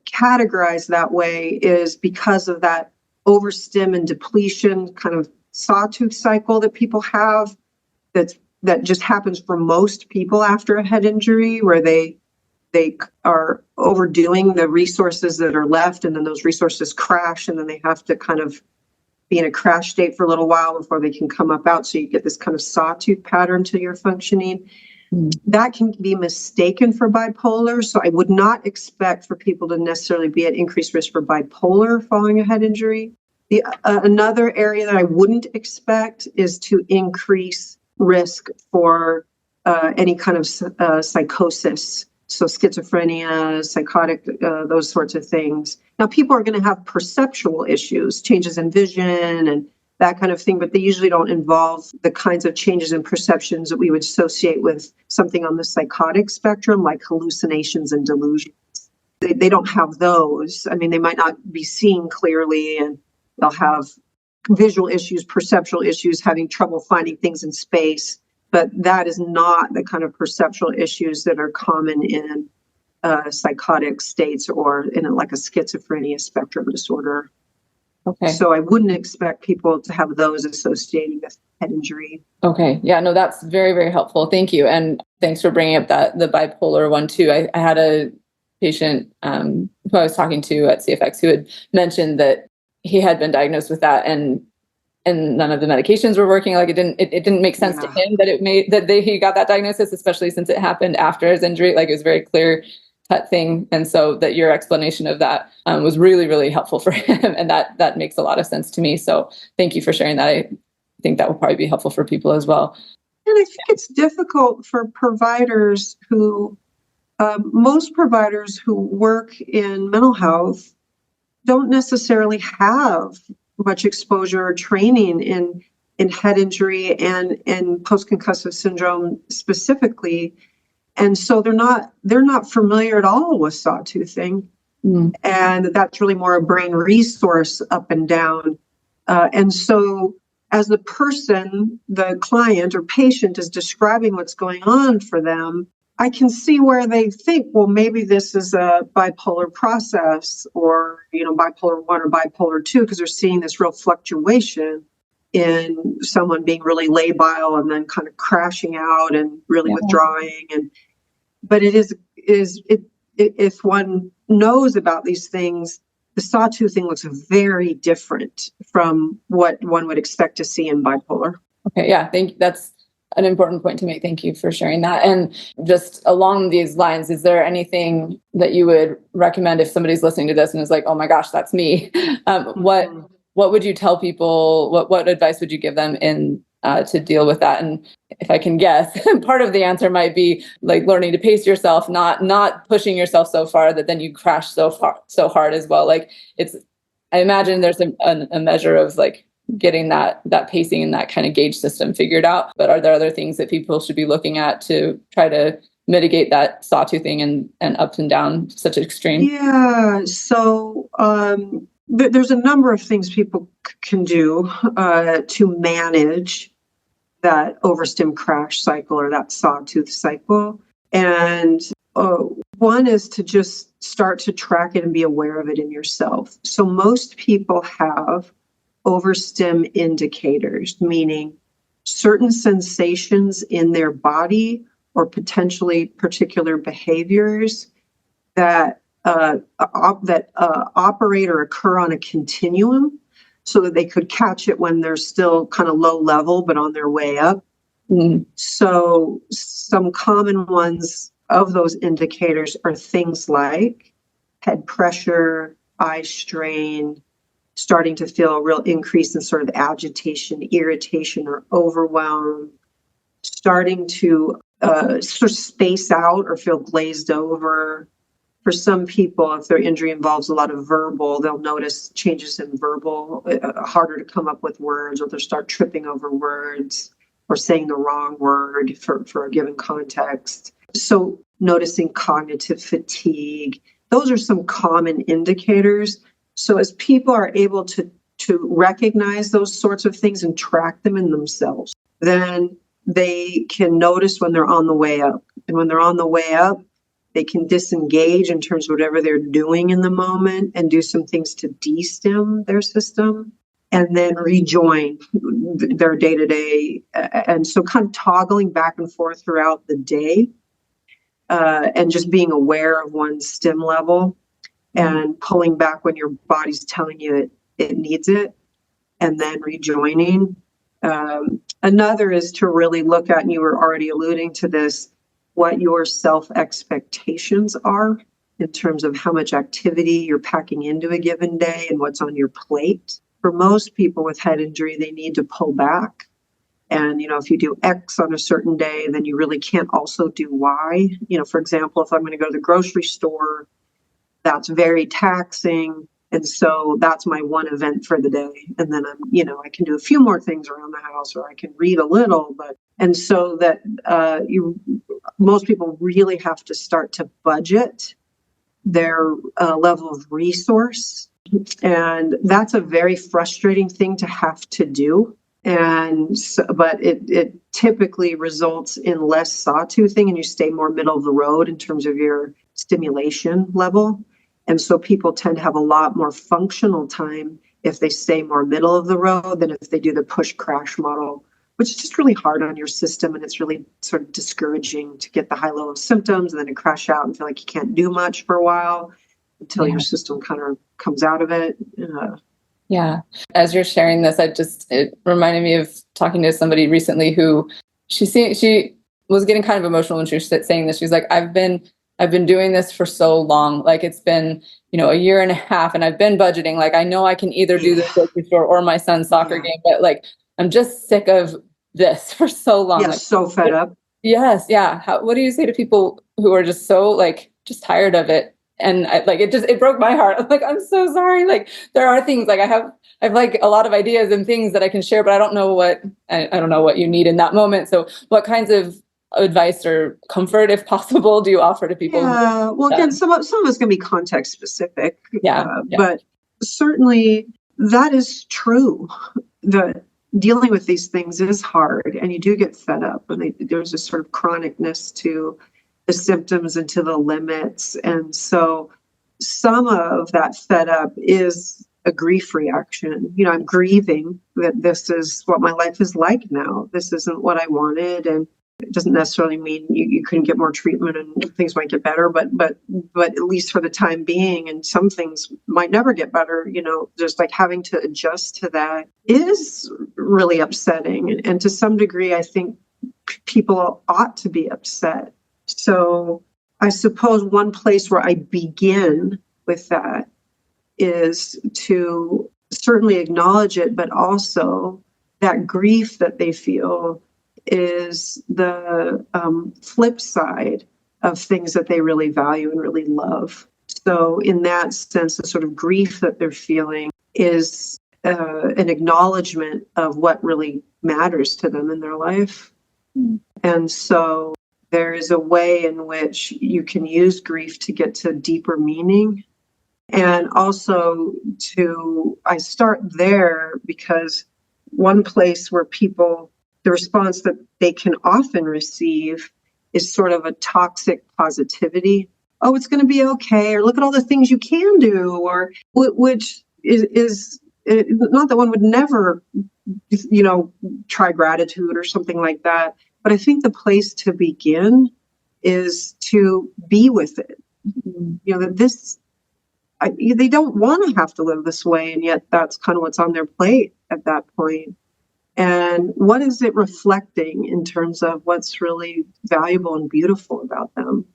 categorized that way is because of that overstim and depletion kind of sawtooth cycle that people have that just happens for most people after a head injury, where they are overdoing the resources that are left, and then those resources crash, and then they have to kind of be in a crash state for a little while before they can come up out. So you get this kind of sawtooth pattern to your functioning. That can be mistaken for bipolar. So I would not expect for people to necessarily be at increased risk for bipolar following a head injury. Another area that I wouldn't expect is to increase risk for any kind of psychosis. So schizophrenia, psychotic, those sorts of things. Now, people are going to have perceptual issues, changes in vision and that kind of thing, but they usually don't involve the kinds of changes in perceptions that we would associate with something on the psychotic spectrum, like hallucinations and delusions. They don't have those. I mean, they might not be seeing clearly, and they'll have visual issues, perceptual issues, having trouble finding things in space. But that is not the kind of perceptual issues that are common in psychotic states or in like a schizophrenia spectrum disorder. Okay. So I wouldn't expect people to have those associated with head injury. Okay. Yeah, no, that's very, very helpful. Thank you. And thanks for bringing up the bipolar one too. I had a patient who I was talking to at CFX who had mentioned that he had been diagnosed with that, and none of the medications were working. Like it didn't make sense to him that he got that diagnosis, especially since it happened after his injury. Like it was a very clear cut thing. And so that your explanation of that was really, really helpful for him. And that makes a lot of sense to me. So thank you for sharing that. I think that will probably be helpful for people as well. And I think it's difficult for providers most providers who work in mental health don't necessarily have much exposure or training in head injury and post-concussive syndrome specifically. And so they're not familiar at all with sawtoothing. And that's really more a brain resource up and down. And so as the person, the client or patient is describing what's going on for them, I can see where they think, well, maybe this is a bipolar process or, bipolar 1 or bipolar 2, because they're seeing this real fluctuation in someone being really labile and then kind of crashing out and really withdrawing. But if one knows about these things, the sawtoothing looks very different from what one would expect to see in bipolar. Okay, yeah, that's an important point to make. Thank you for sharing that. And just along these lines, is there anything that you would recommend if somebody's listening to this and is like, oh my gosh, that's me? What would you tell people? What advice would you give them to deal with that? And if I can guess, part of the answer might be like learning to pace yourself, not pushing yourself so far that then you crash so hard as well. Like I imagine there's a measure of like getting that pacing and that kind of gauge system figured out. But are there other things that people should be looking at to try to mitigate that sawtoothing and up and down to such an extreme? Yeah. So there's a number of things people can do to manage that overstim crash cycle or that sawtooth cycle. And one is to just start to track it and be aware of it in yourself. So most people have overstim indicators, meaning certain sensations in their body or potentially particular behaviors that operate or occur on a continuum, so that they could catch it when they're still kind of low level but on their way up. So some common ones of those indicators are things like head pressure, eye strain, starting to feel a real increase in sort of agitation, irritation, or overwhelm, starting to sort of space out or feel glazed over. For some people, if their injury involves a lot of verbal, they'll notice changes in verbal, harder to come up with words, or they'll start tripping over words or saying the wrong word for a given context. So noticing cognitive fatigue, those are some common indicators. So as people are able to recognize those sorts of things and track them in themselves, then they can notice when they're on the way up. And when they're on the way up, they can disengage in terms of whatever they're doing in the moment and do some things to de-stim their system and then rejoin their day-to-day. And so kind of toggling back and forth throughout the day and just being aware of one's stim level and pulling back when your body's telling you it needs it and then rejoining. Another is to really look at, and you were already alluding to this, what your self-expectations are in terms of how much activity you're packing into a given day and what's on your plate. For most people with head injury, they need to pull back. And, if you do X on a certain day, then you really can't also do Y. For example, if I'm going to go to the grocery store, that's very taxing. And so that's my one event for the day. And then I can do a few more things around the house, or I can read a little, and so that most people really have to start to budget their level of resource. And that's a very frustrating thing to have to do. And so, but it typically results in less sawtoothing, and you stay more middle of the road in terms of your stimulation level. And so people tend to have a lot more functional time if they stay more middle of the road than if they do the push crash model, which is just really hard on your system. And it's really sort of discouraging to get the high level of symptoms and then to crash out and feel like you can't do much for a while until your system kind of comes out of it. Yeah. As you're sharing this, it reminded me of talking to somebody recently who she was getting kind of emotional when she was saying this. She's like, I've been doing this for so long. Like it's been, a year and a half, and I've been budgeting. Like I know I can either do the grocery store or my son's soccer game, but like I'm just sick of this for so long. Yeah, like, so fed up. Yes. Yeah. What do you say to people who are just so just tired of it? And it broke my heart. I'm like, I'm so sorry. Like there are things I have like a lot of ideas and things that I can share, but I don't know what you need in that moment. So what kinds of advice or comfort, if possible, do you offer to people? Yeah. Well, again, some of us can be context specific. Yeah. But certainly that is true. The dealing with these things is hard, and you do get fed up, and there's a sort of chronicness to the symptoms and to the limits. And so some of that fed up is a grief reaction. I'm grieving that this is what my life is like now. This isn't what I wanted. And it doesn't necessarily mean you couldn't get more treatment and things might get better, but at least for the time being, and some things might never get better, just like having to adjust to that is really upsetting. And to some degree, I think people ought to be upset. So I suppose one place where I begin with that is to certainly acknowledge it, but also that grief that they feel is the flip side of things that they really value and really love. So in that sense, the sort of grief that they're feeling is an acknowledgement of what really matters to them in their life. And so there is a way in which you can use grief to get to deeper meaning. And also I start there because one place where the response that they can often receive is sort of a toxic positivity. Oh, it's going to be okay. Or look at all the things you can do. Or which is not that one would never, try gratitude or something like that. But I think the place to begin is to be with it. That they don't want to have to live this way. And yet that's kind of what's on their plate at that point. And what is it reflecting in terms of what's really valuable and beautiful about them?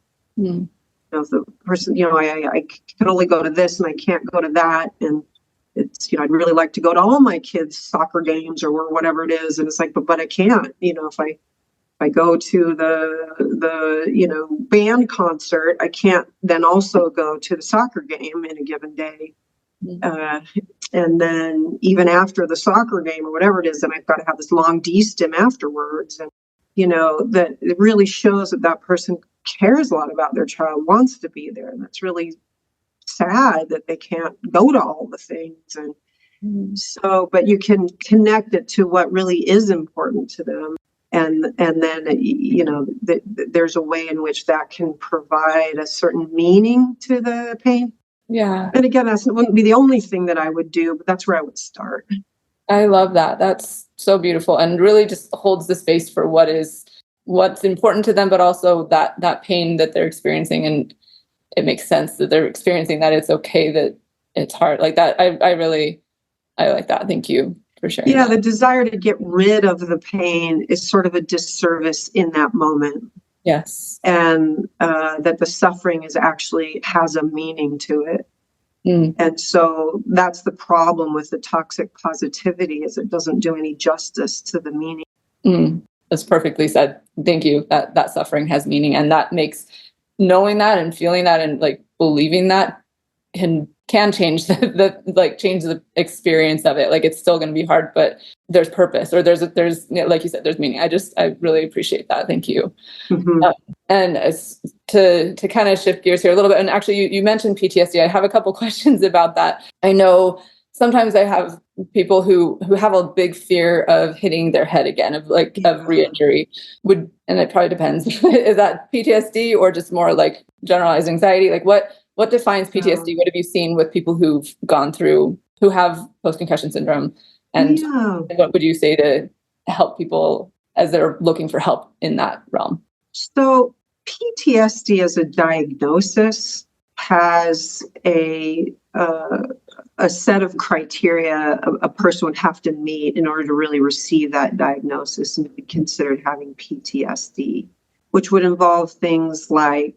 if the person, I can only go to this and I can't go to that. And it's, I'd really like to go to all my kids' soccer games or whatever it is. And it's like, but I can't, if I go to the band concert, I can't then also go to the soccer game in a given day. And then even after the soccer game or whatever it is, then I've got to have this long D-stim afterwards. And, that it really shows that person cares a lot about their child, wants to be there. And that's really sad that they can't go to all the things. And so, but you can connect it to what really is important to them. And then, there's a way in which that can provide a certain meaning to the pain. Yeah. And again, that wouldn't be the only thing that I would do, but that's where I would start. I love that. That's so beautiful, and really just holds the space for what's important to them, but also that pain that they're experiencing. And it makes sense that they're experiencing that. It's okay that it's hard like that. I like that. Thank you for sharing. Yeah. That. The desire to get rid of the pain is sort of a disservice in that moment. Yes. And that the suffering actually has a meaning to it. And so that's the problem with the toxic positivity, is it doesn't do any justice to the meaning. That's perfectly said. Thank you. That suffering has meaning, and that makes knowing that and feeling that and like believing that can change change the experience of it. Like, it's still going to be hard, but there's purpose, or there's like you said, there's meaning. I really appreciate that. Thank you. And to kind of shift gears here a little bit, and actually you mentioned PTSD. I have a couple questions about that. I know sometimes I have people who have a big fear of hitting their head again, of re-injury. And it probably depends. Is that PTSD or just more like generalized anxiety? Like what defines PTSD? What have you seen with people who have post-concussion syndrome? And what would you say to help people as they're looking for help in that realm? So PTSD as a diagnosis has a set of criteria a person would have to meet in order to really receive that diagnosis and be considered having PTSD, which would involve things like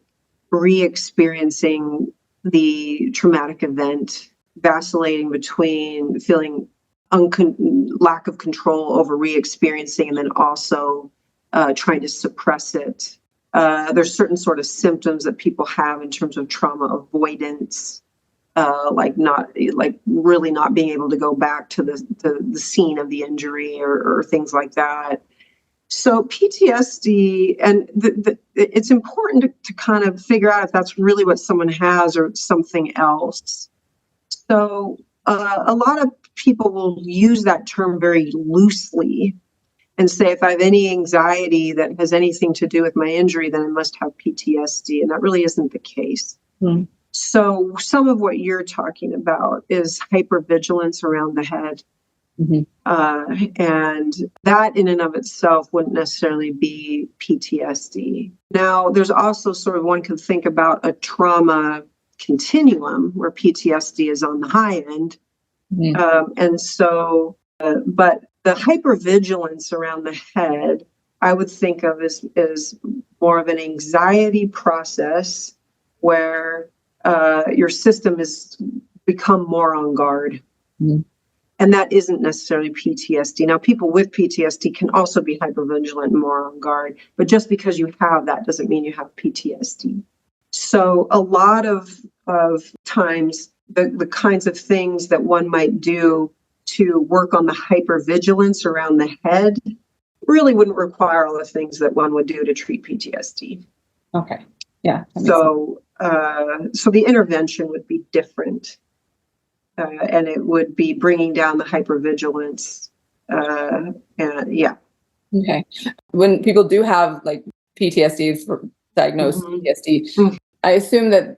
re-experiencing the traumatic event, vacillating between feeling lack of control over re-experiencing and then also trying to suppress it. There's certain sort of symptoms that people have in terms of trauma avoidance, like really not being able to go back to the scene of the injury or things like that. So PTSD, and it's important to kind of figure out if that's really what someone has or it's something else. So a lot of people will use that term very loosely and say, if I have any anxiety that has anything to do with my injury, then I must have PTSD. And that really isn't the case. So some of what you're talking about is hypervigilance around the head. And that in and of itself wouldn't necessarily be PTSD. Now, there's also sort of, one can think about a trauma continuum where PTSD is on the high end. And so, but the hypervigilance around the head, I would think of as more of an anxiety process where your system has become more on guard. And that isn't necessarily PTSD. Now, people with PTSD can also be hypervigilant and more on guard, but just because you have that doesn't mean you have PTSD. So a lot of times, the kinds of things that one might do to work on the hypervigilance around the head really wouldn't require all the things that one would do to treat PTSD. Okay. Yeah. So the intervention would be different. And it would be bringing down the hypervigilance. Okay. When people do have like PTSD, diagnosed PTSD, I assume that,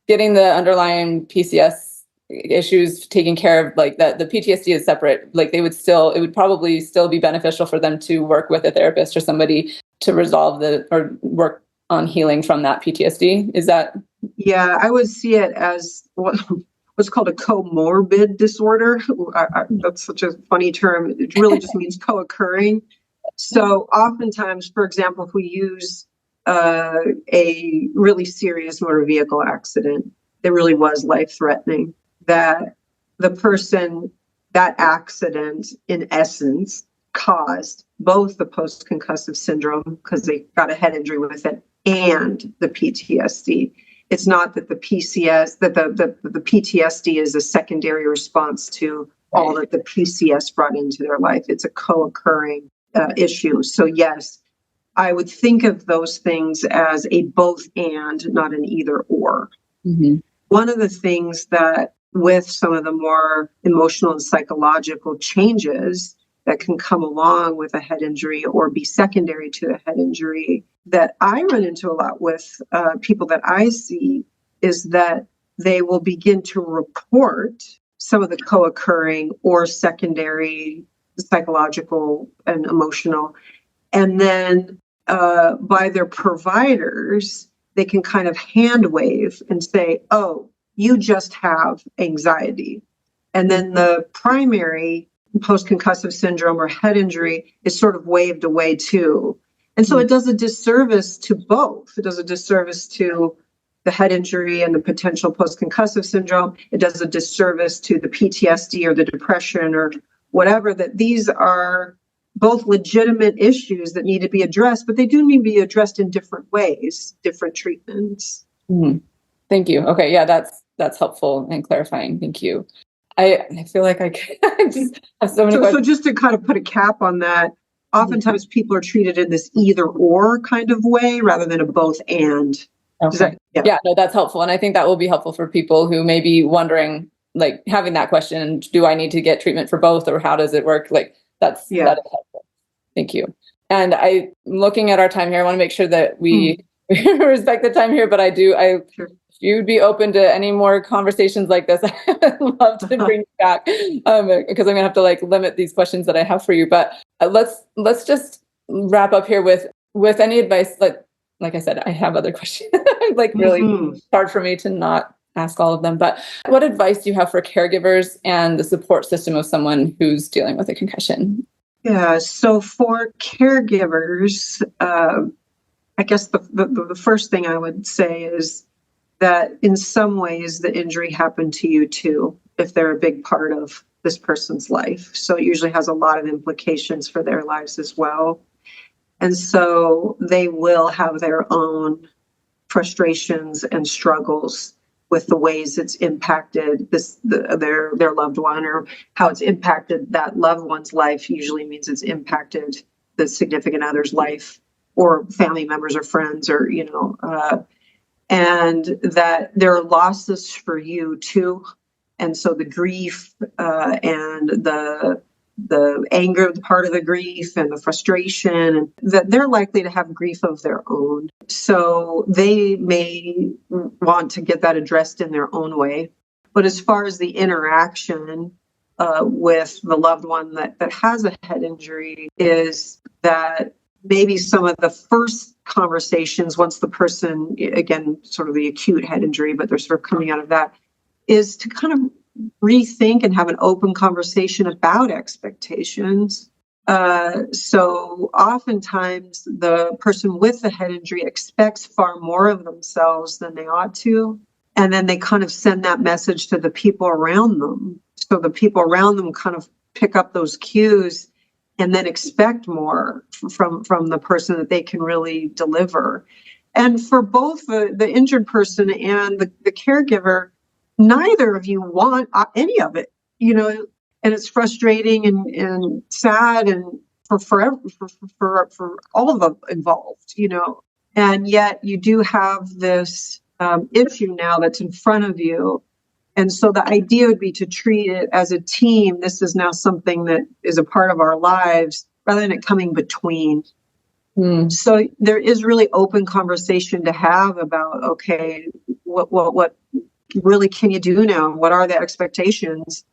getting the underlying PCS issues taken care of, like that the PTSD is separate. Like it would probably still be beneficial for them to work with a therapist or somebody to resolve or work on healing from that PTSD. Is that? Yeah, I would see it as what's called a comorbid disorder. That's such a funny term. It really just means co-occurring. So oftentimes, for example, if we use a really serious motor vehicle accident that really was life-threatening, that the person, that accident, in essence, caused both the post-concussive syndrome, because they got a head injury with it, and the PTSD. It's not that the PTSD is a secondary response to all that the PCS brought into their life. It's a co-occurring issue. So yes, I would think of those things as a both and, not an either or. Mm-hmm. One of the things that with some of the more emotional and psychological changes that can come along with a head injury or be secondary to a head injury that I run into a lot with people that I see is that they will begin to report some of the co-occurring or secondary psychological and emotional. And then by their providers, they can kind of hand wave and say, oh, you just have anxiety. And then the primary post-concussive syndrome or head injury is sort of waved away too. And so it does a disservice to both. It does a disservice to the head injury and the potential post-concussive syndrome. It does a disservice to the PTSD or the depression or whatever, that these are both legitimate issues that need to be addressed, but they do need to be addressed in different ways, different treatments. Mm-hmm. Thank you. Okay. Yeah, that's helpful and clarifying. Thank you. I feel like I just have so many questions. So just to kind of put a cap on that, oftentimes people are treated in this either or kind of way rather than a both and. Okay. Yeah, no, that's helpful. And I think that will be helpful for people who may be wondering, like having that question, do I need to get treatment for both or how does it work? Like that is helpful. Thank you. And I'm looking at our time here. I want to make sure that we respect the time here, but sure. If you'd be open to any more conversations like this, I would love to bring you back because I'm going to have to limit these questions that I have for you. But let's just wrap up here with any advice. Like I said, I have other questions. Really hard for me to not ask all of them. But what advice do you have for caregivers and the support system of someone who's dealing with a concussion? Yeah, so for caregivers, I guess the first thing I would say is that in some ways the injury happened to you too, if they're a big part of this person's life. So it usually has a lot of implications for their lives as well. And so they will have their own frustrations and struggles with the ways it's impacted their loved one, or how it's impacted that loved one's life usually means it's impacted the significant other's life or family members or friends, or, and that there are losses for you too. And so the grief and the anger, part of the grief and the frustration, that they're likely to have grief of their own. So they may want to get that addressed in their own way. But as far as the interaction with the loved one that has a head injury, is that maybe some of the first conversations, once the person, again, sort of the acute head injury, but they're sort of coming out of that, is to kind of rethink and have an open conversation about expectations. So oftentimes the person with the head injury expects far more of themselves than they ought to. And then they kind of send that message to the people around them. So the people around them kind of pick up those cues and then expect more from the person that they can really deliver. And for both the injured person and the caregiver, neither of you want any of it, and it's frustrating and sad and for all of them involved, and yet you do have this issue now that's in front of you. And so the idea would be to treat it as a team. This is now something that is a part of our lives rather than it coming between. So there is really open conversation to have about, okay, what really can you do now? What are the expectations?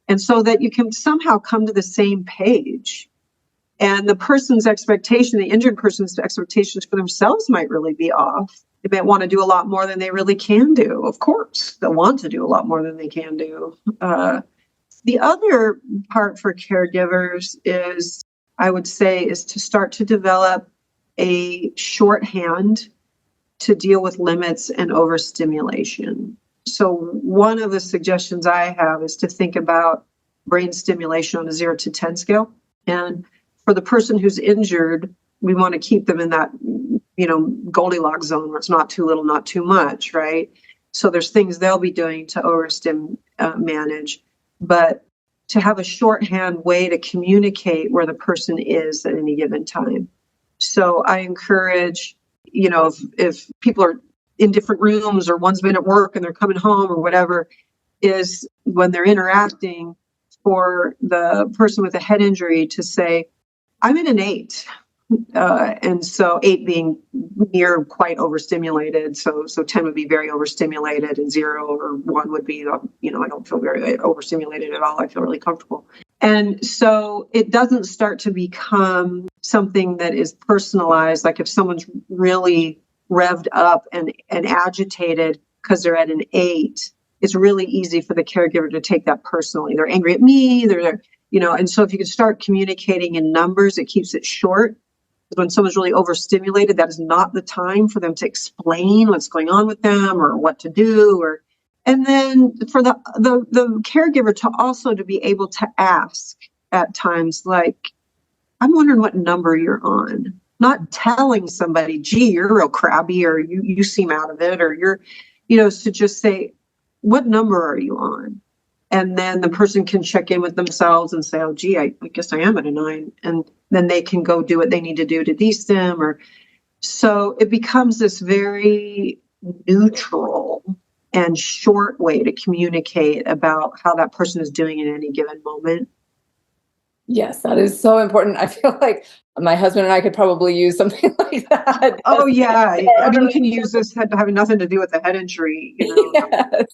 And so that you can somehow come to the same page. And the person's expectation, the injured person's expectations for themselves might really be off. They might want to do a lot more than they really can do. Of course, they'll want to do a lot more than they can do. The other part for caregivers is, I would say, is to start to develop a shorthand to deal with limits and overstimulation. So one of the suggestions I have is to think about brain stimulation on a 0 to 10 scale. And for the person who's injured, we want to keep them in that, Goldilocks zone where it's not too little, not too much, right? So there's things they'll be doing to overstim manage, but to have a shorthand way to communicate where the person is at any given time. So I encourage, if people are in different rooms or one's been at work and they're coming home or whatever, is when they're interacting, for the person with a head injury to say, I'm in an 8. And so 8 being near quite overstimulated. So 10 would be very overstimulated, and 0 or 1 would be, I don't feel very overstimulated at all. I feel really comfortable. And so it doesn't start to become something that is personalized. Like if someone's really revved up and agitated because they're at an 8, it's really easy for the caregiver to take that personally. They're angry at me, and so if you can start communicating in numbers, it keeps it short. When someone's really overstimulated, that is not the time for them to explain what's going on with them or what to do. And then for the caregiver to be able to ask at times, like, I'm wondering what number you're on. Not telling somebody, gee, you're real crabby, or you seem out of it, or to just say, what number are you on? And then the person can check in with themselves and say, oh, gee, I guess I am at a 9. And then they can go do what they need to do to de-stim. So it becomes this very neutral and short way to communicate about how that person is doing in any given moment. Yes, that is so important. I feel like my husband and I could probably use something like that. Oh, yeah. I mean, we can use this having nothing to do with the head injury. Yes.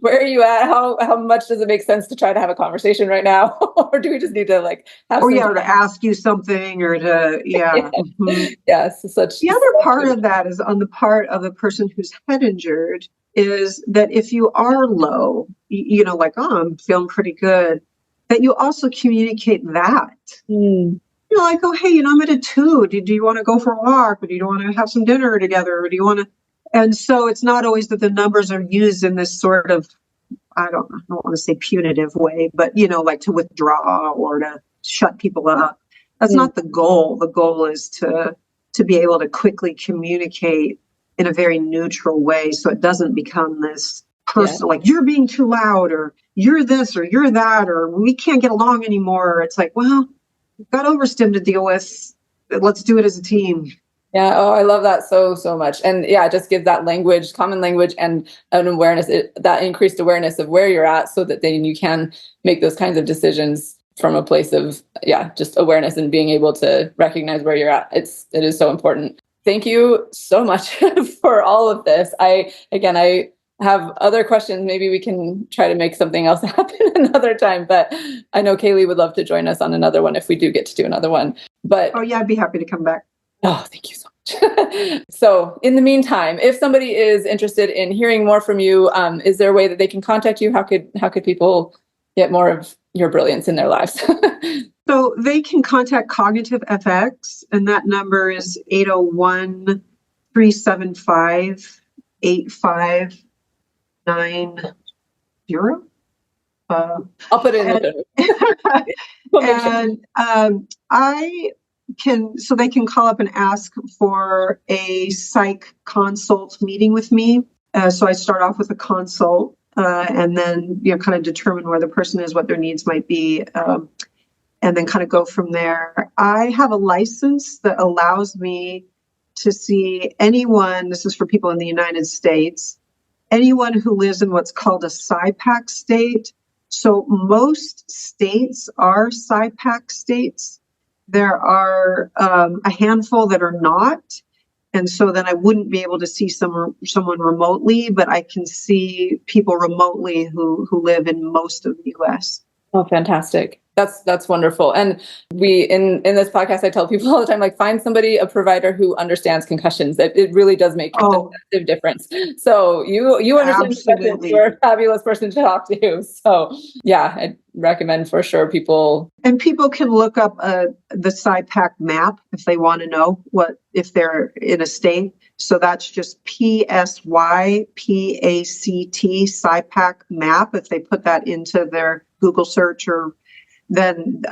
Where are you at? How much does it make sense to try to have a conversation right now? Or do we just need to have or to ask you something, or to, yeah. Mm-hmm. Yes. The other part of that is on the part of the person who's head injured, is that if you are low, like, oh, I'm feeling pretty good, that you also communicate that. Like, oh, hey, I'm at a 2. Do you want to go for a walk? Or do you want to have some dinner together? Or do you want to? And so it's not always that the numbers are used in this sort of, I don't want to say punitive way, but, like to withdraw or to shut people up. That's not the goal. The goal is to be able to quickly communicate in a very neutral way, so it doesn't become this personal, like you're being too loud, or you're this, or you're that, or we can't get along anymore. It's like, well, we've got overstim to deal with. Let's do it as a team. Yeah. Oh, I love that so much. And it just gives that language, common language, and an awareness, that increased awareness of where you're at, so that then you can make those kinds of decisions from a place of, just awareness and being able to recognize where you're at. It is so important. Thank you so much for all of this. I have other questions. Maybe we can try to make something else happen another time, but I know Kaylee would love to join us on another one if we do get to do another one. But oh yeah, I'd be happy to come back. Oh, thank you so much. So in the meantime, if somebody is interested in hearing more from you, is there a way that they can contact you? How could people get more of your brilliance in their lives? So they can contact Cognitive FX, and that number is 801-375-8590. I'll put it in the and so they can call up and ask for a psych consult meeting with me. So I start off with a consult, and then kind of determine where the person is, what their needs might be, and then kind of go from there. I have a license that allows me to see anyone, this is for people in the United States, anyone who lives in what's called a SIPAC state. So most states are SIPAC states. There are a handful that are not. And so then I wouldn't be able to see someone remotely, but I can see people remotely who live in most of the U.S. Oh, fantastic. That's wonderful. And we in this podcast, I tell people all the time, like, find somebody, a provider who understands concussions. It really does make a massive difference. So you understand concussions. You're a fabulous person to talk to. So yeah, I recommend for sure people. And people can look up the SIPAC map if they want to know if they're in a state. So that's just PSYPACT, SIPAC map. If they put that into their Google search, or then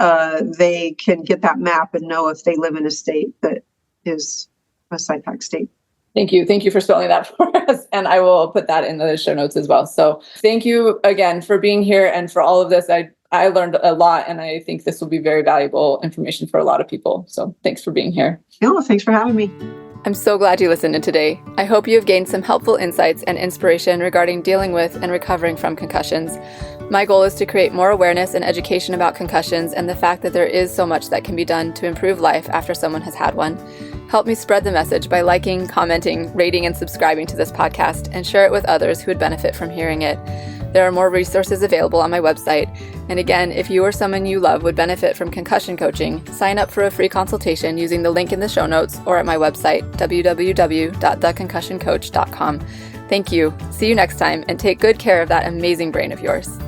they can get that map and know if they live in a state that is a SIPAC state. Thank you. Thank you for spelling that for us. And I will put that in the show notes as well. So thank you again for being here and for all of this. I learned a lot, and I think this will be very valuable information for a lot of people. So thanks for being here. No, thanks for having me. I'm so glad you listened in today. I hope you have gained some helpful insights and inspiration regarding dealing with and recovering from concussions. My goal is to create more awareness and education about concussions and the fact that there is so much that can be done to improve life after someone has had one. Help me spread the message by liking, commenting, rating, and subscribing to this podcast, and share it with others who would benefit from hearing it. There are more resources available on my website. And again, if you or someone you love would benefit from concussion coaching, sign up for a free consultation using the link in the show notes or at my website, www.theconcussioncoach.com. Thank you. See you next time, and take good care of that amazing brain of yours.